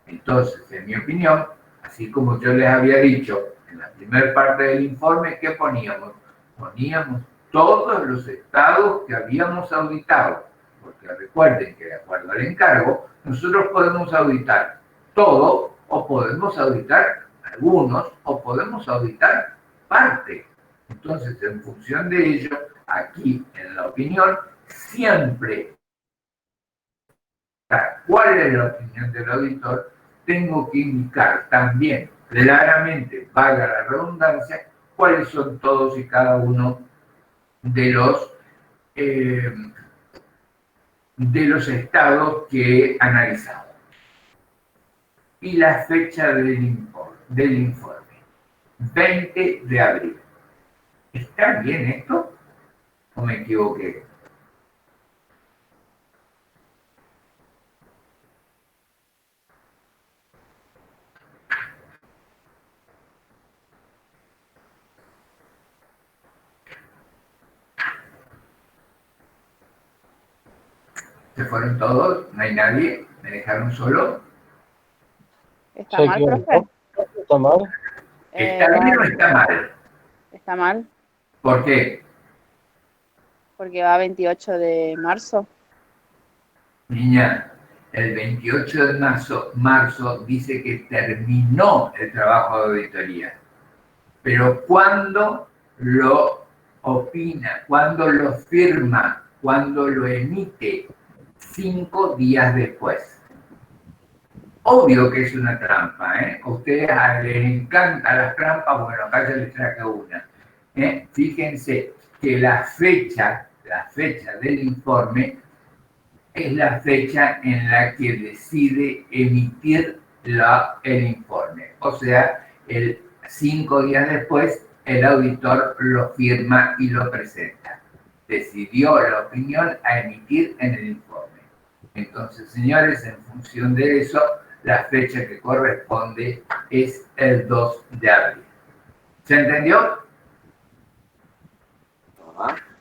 Entonces, en mi opinión, así como yo les había dicho en la primera parte del informe, ¿qué poníamos? Poníamos todos los estados que habíamos auditado, porque recuerden que de acuerdo al encargo, nosotros podemos auditar todo, o podemos auditar algunos, o podemos auditar parte. Entonces, en función de ello, aquí en la opinión, siempre, ¿cuál es la opinión del auditor? Tengo que indicar también claramente, valga la redundancia, cuáles son todos y cada uno de eh, los estados que he analizado. Y la fecha del informe, 20 de abril. ¿Está bien esto o me equivoqué? ¿Se fueron todos? ¿No hay nadie? ¿Me dejaron solo? ¿Está mal, profe? ¿Está mal? ¿Está bien o está mal? Está mal, ¿Por qué? porque va 28 de marzo. Niña, el 28 de marzo dice que terminó el trabajo de auditoría. Pero ¿cuándo lo opina? ¿Cuándo lo firma? ¿Cuándo lo emite? 5 días después. Obvio que es una trampa, ¿eh? A ustedes les encantan las trampas, bueno, acá ya les traje una. Fíjense que la fecha del informe es la fecha en la que decide emitir el informe. O sea, 5 días después, el auditor lo firma y lo presenta. Decidió la opinión a emitir en el informe. Entonces, señores, en función de eso, la fecha que corresponde es el 2 de abril. ¿Se entendió?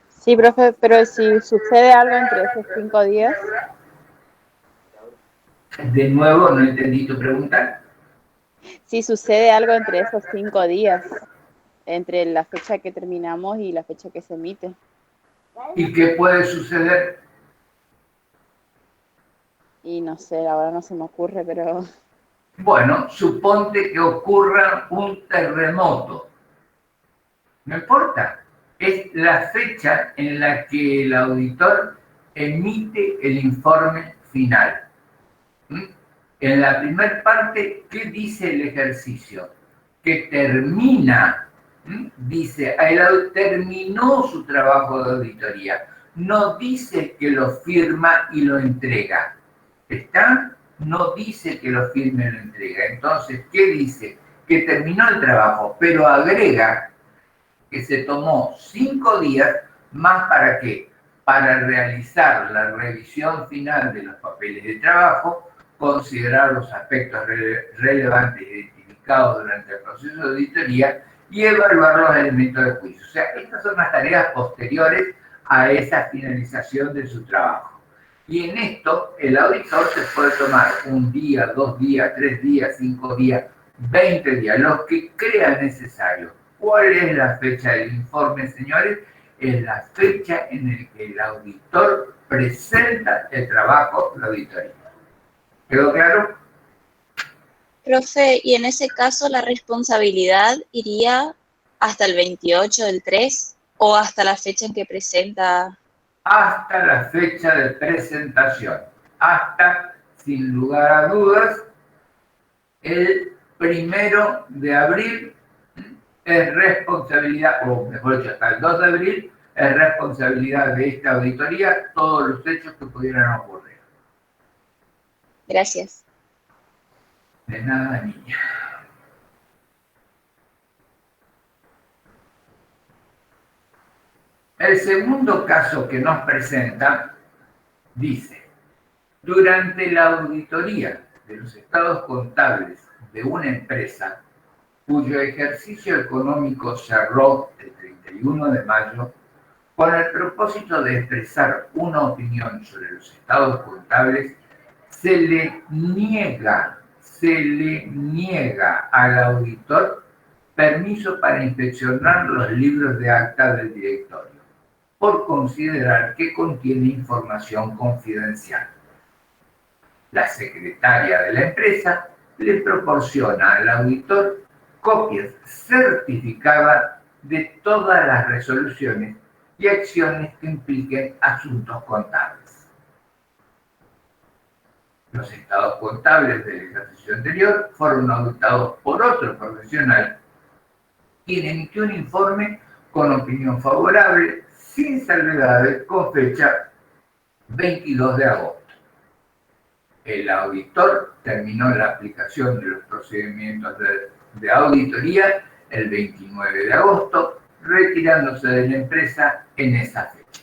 Sí, profe, pero si sucede algo entre esos 5 días, De nuevo, no entendí tu pregunta. si sucede algo entre esos 5 días, entre la fecha que terminamos y la fecha que se emite. ¿Y qué puede suceder? Y no sé, ahora no se me ocurre, pero Bueno, suponte que ocurra un terremoto. No importa. Es la fecha en la que el auditor emite el informe final. ¿Mm? En la primera parte, ¿qué dice el ejercicio? Que termina, dice, terminó su trabajo de auditoría. No dice que lo firma y lo entrega. ¿Está? No dice que lo firme y lo entrega. Entonces, ¿qué dice? Que terminó el trabajo, pero agrega que se tomó 5 días más para qué? Para realizar la revisión final de los papeles de trabajo, considerar los aspectos relevantes identificados durante el proceso de auditoría y evaluar los elementos de juicio. O sea, estas son las tareas posteriores a esa finalización de su trabajo. Y en esto, el auditor se puede tomar 1 día, 2 días, 3 días, 5 días, 20 días, los que crea necesario. ¿Cuál es la fecha del informe, señores? Es la fecha en la que el auditor presenta el trabajo de auditoría. ¿Quedó claro? Profe, y en ese caso la responsabilidad iría hasta el 28 del 3 o hasta la fecha en que presenta. Hasta la fecha de presentación. Hasta, sin lugar a dudas, el 1 de abril es responsabilidad, o mejor dicho, hasta el 2 de abril es responsabilidad de esta auditoría todos los hechos que pudieran ocurrir. Gracias. De nada, niña. El segundo caso que nos presenta dice, durante la auditoría de los estados contables de una empresa cuyo ejercicio económico cerró el 31 de mayo, con el propósito de expresar una opinión sobre los estados contables, se le niega al auditor permiso para inspeccionar los libros de acta del directorio, por considerar que contiene información confidencial. La secretaria de la empresa le proporciona al auditor copias certificadas de todas las resoluciones y acciones que impliquen asuntos contables. Los estados contables del ejercicio anterior fueron auditados por otro profesional, quien emitió un informe con opinión favorable, sin salvedades, con fecha 22 de agosto. El auditor terminó la aplicación de los procedimientos de auditoría el 29 de agosto, retirándose de la empresa en esa fecha.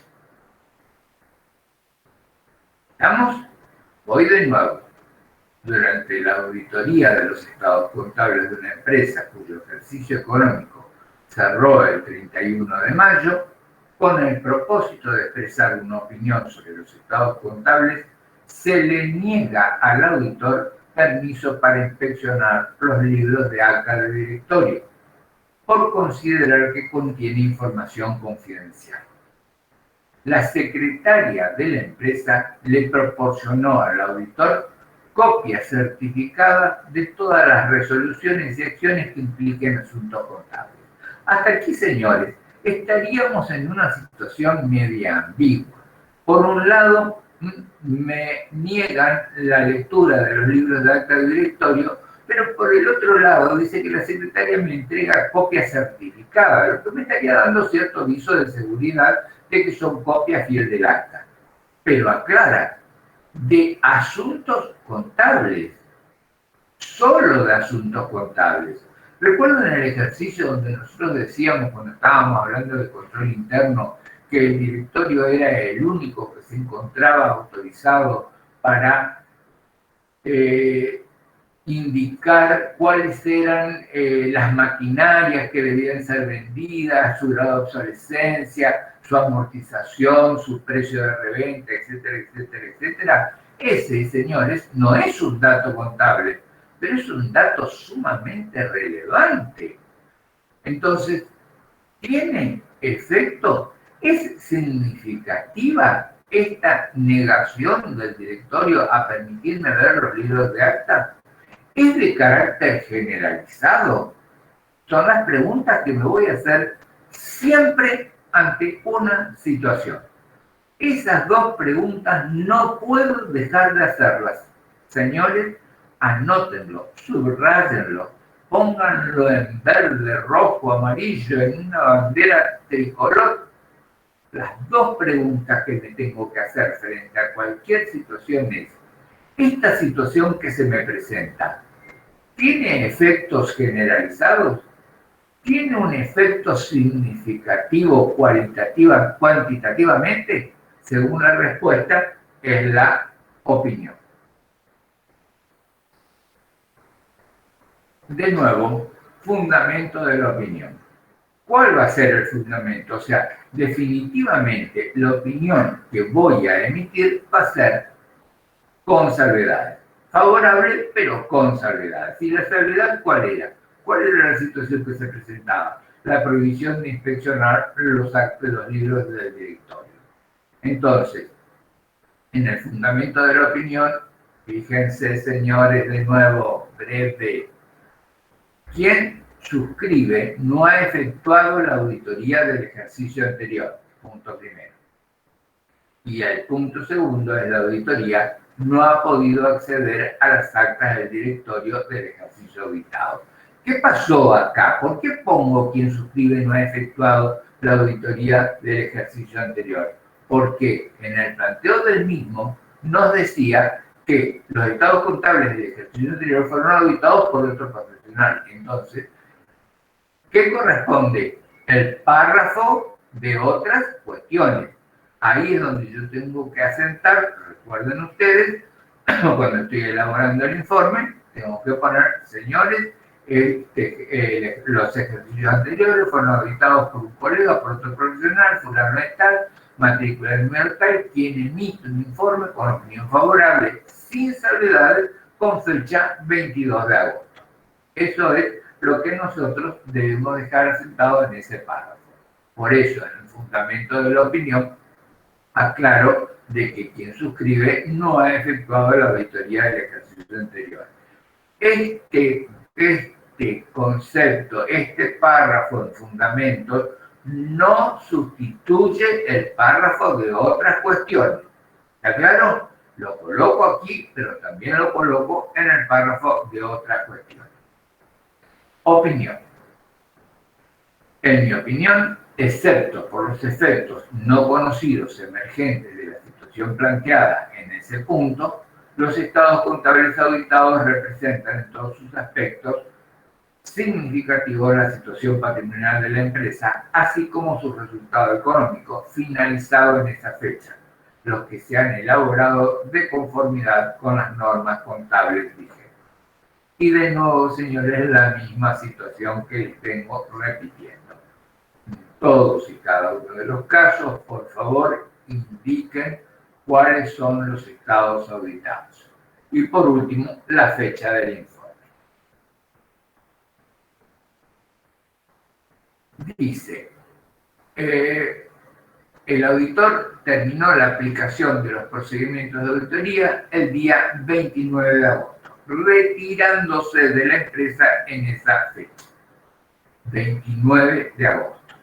¿Estamos? Voy de nuevo. Durante la auditoría de los estados contables de una empresa cuyo ejercicio económico cerró el 31 de mayo, con el propósito de expresar una opinión sobre los estados contables, se le niega al auditor permiso para inspeccionar los libros de acta de directorio, por considerar que contiene información confidencial. La secretaria de la empresa le proporcionó al auditor copia certificada de todas las resoluciones y acciones que impliquen asuntos contables. Hasta aquí, señores, estaríamos en una situación media ambigua. Por un lado, me niegan la lectura de los libros de acta de directorio, pero por el otro lado dice que la secretaria me entrega copia certificada, lo que me estaría dando cierto aviso de seguridad de que son copias fiel del acta. Pero aclara, de asuntos contables, solo de asuntos contables. Recuerdo en el ejercicio donde nosotros decíamos, cuando estábamos hablando de control interno, que el directorio era el único que se encontraba autorizado para indicar cuáles eran las maquinarias que debían ser vendidas, su grado de obsolescencia, su amortización, su precio de reventa, etcétera, etcétera, etcétera. Ese, señores, no es un dato contable, pero es un dato sumamente relevante. Entonces, ¿tiene efecto? ¿Es significativa esta negación del directorio a permitirme ver los libros de acta? ¿Es de carácter generalizado? Son las preguntas que me voy a hacer siempre ante una situación. Esas dos preguntas no puedo dejar de hacerlas. Señores, anótenlo, subrayenlo, pónganlo en verde, rojo, amarillo, en una bandera tricolor. Las dos preguntas que me tengo que hacer frente a cualquier situación es: ¿esta situación que se me presenta tiene efectos generalizados? ¿Tiene un efecto significativo cuantitativamente? Según la respuesta, es la opinión. De nuevo, fundamento de la opinión. ¿Cuál va a ser el fundamento? O sea, definitivamente la opinión que voy a emitir va a ser con salvedades. Favorable, pero con salvedades. ¿Y la salvedad cuál era? ¿Cuál era la situación que se presentaba? La prohibición de inspeccionar los actos de los libros del directorio. Entonces, en el fundamento de la opinión, fíjense, señores, de nuevo, breve. ¿Quién suscribe no ha efectuado la auditoría del ejercicio anterior? Punto primero. Y el punto segundo es la auditoría no ha podido acceder a las actas del directorio del ejercicio auditado. ¿Qué pasó acá? ¿Por qué pongo quien suscribe no ha efectuado la auditoría del ejercicio anterior? Porque en el planteo del mismo nos decía que los estados contables del ejercicio anterior fueron auditados por otro profesional. Entonces, ¿qué corresponde? El párrafo de otras cuestiones. Ahí es donde yo tengo que asentar, recuerden ustedes, cuando estoy elaborando el informe, tengo que poner, señores, los ejercicios anteriores fueron auditados por un colega, por otro profesional, fulano de tal, matrícula de número tal, quien emite un informe con opinión favorable, sin salvedades, con fecha 22 de agosto. Eso es lo que nosotros debemos dejar asentado en ese párrafo. Por eso, en el fundamento de la opinión, aclaro de que quien suscribe no ha efectuado la auditoría del ejercicio anterior. este concepto, este párrafo en fundamentos, no sustituye el párrafo de otras cuestiones. ¿Está claro? Lo coloco aquí, pero también lo coloco en el párrafo de otras cuestiones. Opinión. En mi opinión, excepto por los efectos no conocidos emergentes de la situación planteada en ese punto, los estados contables auditados representan en todos sus aspectos significativos la situación patrimonial de la empresa, así como su resultado económico finalizado en esa fecha, los que se han elaborado de conformidad con las normas contables vigentes. Y de nuevo, señores, la misma situación que les vengo repitiendo. En todos y cada uno de los casos, por favor, indiquen cuáles son los estados auditados. Y por último, la fecha del informe. Dice, el auditor terminó la aplicación de los procedimientos de auditoría el día 29 de agosto, retirándose de la empresa en esa fecha, 29 de agosto.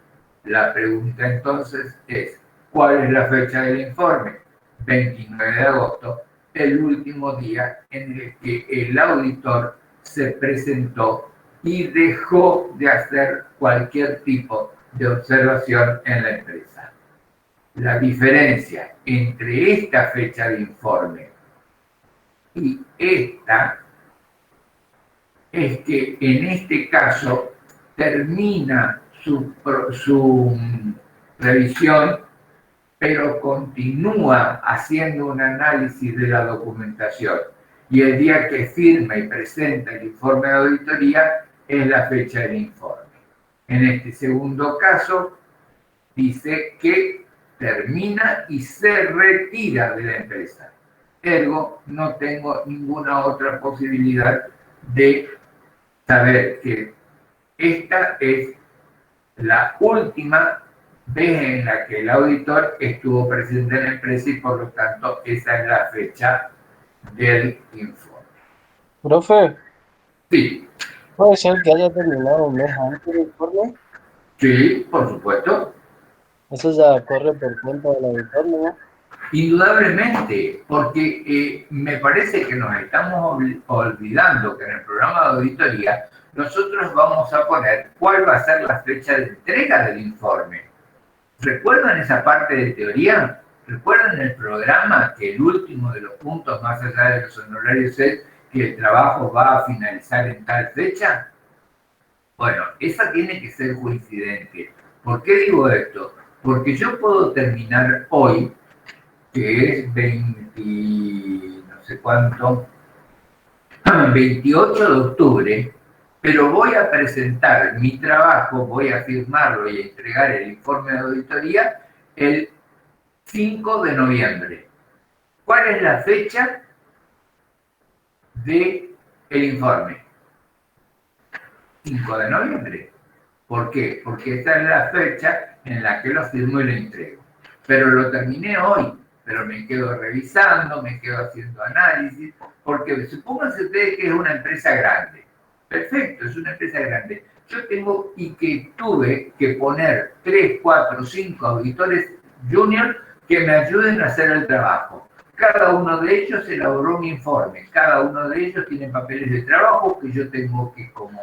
La pregunta entonces es, ¿cuál es la fecha del informe? 29 de agosto, el último día en el que el auditor se presentó y dejó de hacer cualquier tipo de observación en la empresa. La diferencia entre esta fecha de informe y esta es que en este caso termina su revisión, pero continúa haciendo un análisis de la documentación. Y el día que firma y presenta el informe de auditoría es la fecha del informe. En este segundo caso, dice que termina y se retira de la empresa. Ergo, no tengo ninguna otra posibilidad de saber que esta es la última vez en la que el auditor estuvo presente en la empresa y por lo tanto esa es la fecha del informe. Profe, Sí, ¿puede ser que haya terminado un mes antes del informe? sí, por supuesto. Eso ya corre por cuenta del auditor, ¿no? Indudablemente, porque me parece que nos estamos olvidando que en el programa de auditoría nosotros vamos a poner cuál va a ser la fecha de entrega del informe. ¿Recuerdan esa parte de teoría? ¿Recuerdan el programa que el último de los puntos más allá de los honorarios es que el trabajo va a finalizar en tal fecha? Bueno, esa tiene que ser coincidente. ¿Por qué digo esto? Porque yo puedo terminar hoy, que es 20, no sé cuánto, 28 de octubre, pero voy a presentar mi trabajo, voy a firmarlo y a entregar el informe de auditoría el 5 de noviembre. ¿Cuál es la fecha del informe? 5 de noviembre. ¿Por qué? Porque esta es la fecha en la que lo firmo y lo entrego. Pero lo terminé hoy, pero me quedo revisando, me quedo haciendo análisis, porque supónganse ustedes que es una empresa grande. Perfecto, es una empresa grande. Yo tengo y que tuve que poner 3, 4, 5 auditores junior que me ayuden a hacer el trabajo. Cada uno de ellos elaboró un informe, cada uno de ellos tiene papeles de trabajo que yo tengo que, como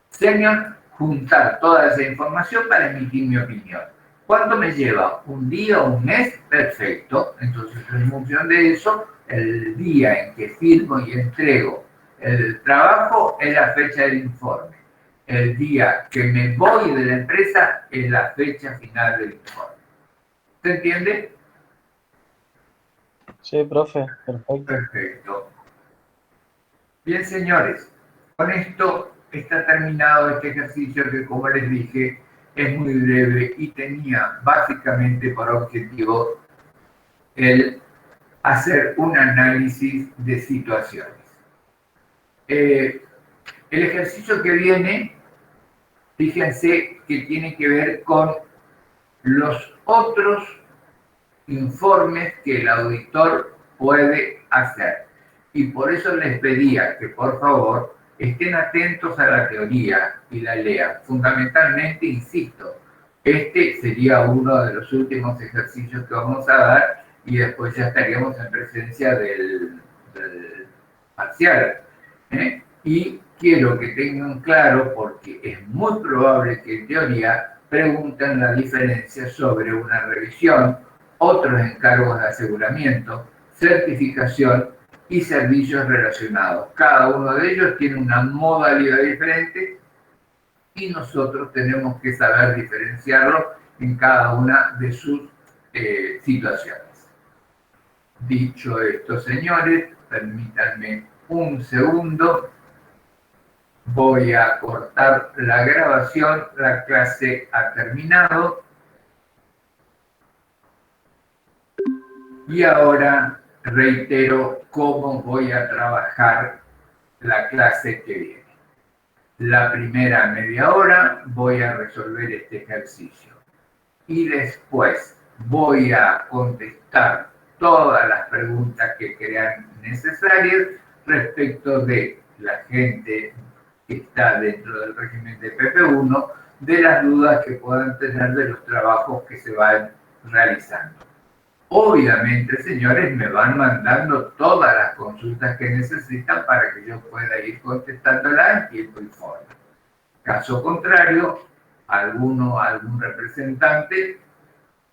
senior, juntar toda esa información para emitir mi opinión. ¿Cuánto me lleva? ¿Un día, un mes? Perfecto. Entonces, en función de eso, el día en que firmo y entrego el trabajo es la fecha del informe. El día que me voy de la empresa es la fecha final del informe. ¿Se entiende? Sí, profe, perfecto. Perfecto. Bien, señores, con esto está terminado este ejercicio que, como les dije, es muy breve y tenía básicamente por objetivo el hacer un análisis de situaciones. El ejercicio que viene, fíjense que tiene que ver con los otros informes que el auditor puede hacer. Y por eso les pedía que por favor estén atentos a la teoría y la lean. Fundamentalmente, insisto, este sería uno de los últimos ejercicios que vamos a dar y después ya estaríamos en presencia del parcial. Y quiero que tengan claro, porque es muy probable que en teoría pregunten la diferencia sobre una revisión, otros encargos de aseguramiento, certificación y servicios relacionados. Cada uno de ellos tiene una modalidad diferente y nosotros tenemos que saber diferenciarlo en cada una de sus situaciones. Dicho esto, señores, permítanme un segundo. Voy a cortar la grabación, la clase ha terminado. Y ahora reitero cómo voy a trabajar la clase que viene. La primera media hora voy a resolver este ejercicio. Y después voy a contestar todas las preguntas que crean necesarias respecto de la gente que está dentro del régimen de PP1, de las dudas que puedan tener de los trabajos que se van realizando. Obviamente, señores, me van mandando todas las consultas que necesitan para que yo pueda ir contestándolas en tiempo y forma. Caso contrario, algún representante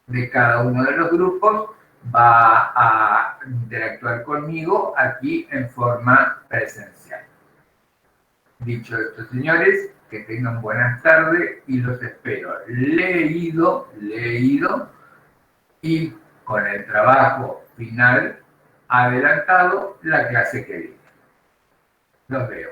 de cada uno de los grupos va a interactuar conmigo aquí en forma presencial. Dicho esto, señores, que tengan buenas tardes y los espero leído y con el trabajo final adelantado la clase que viene. Los veo.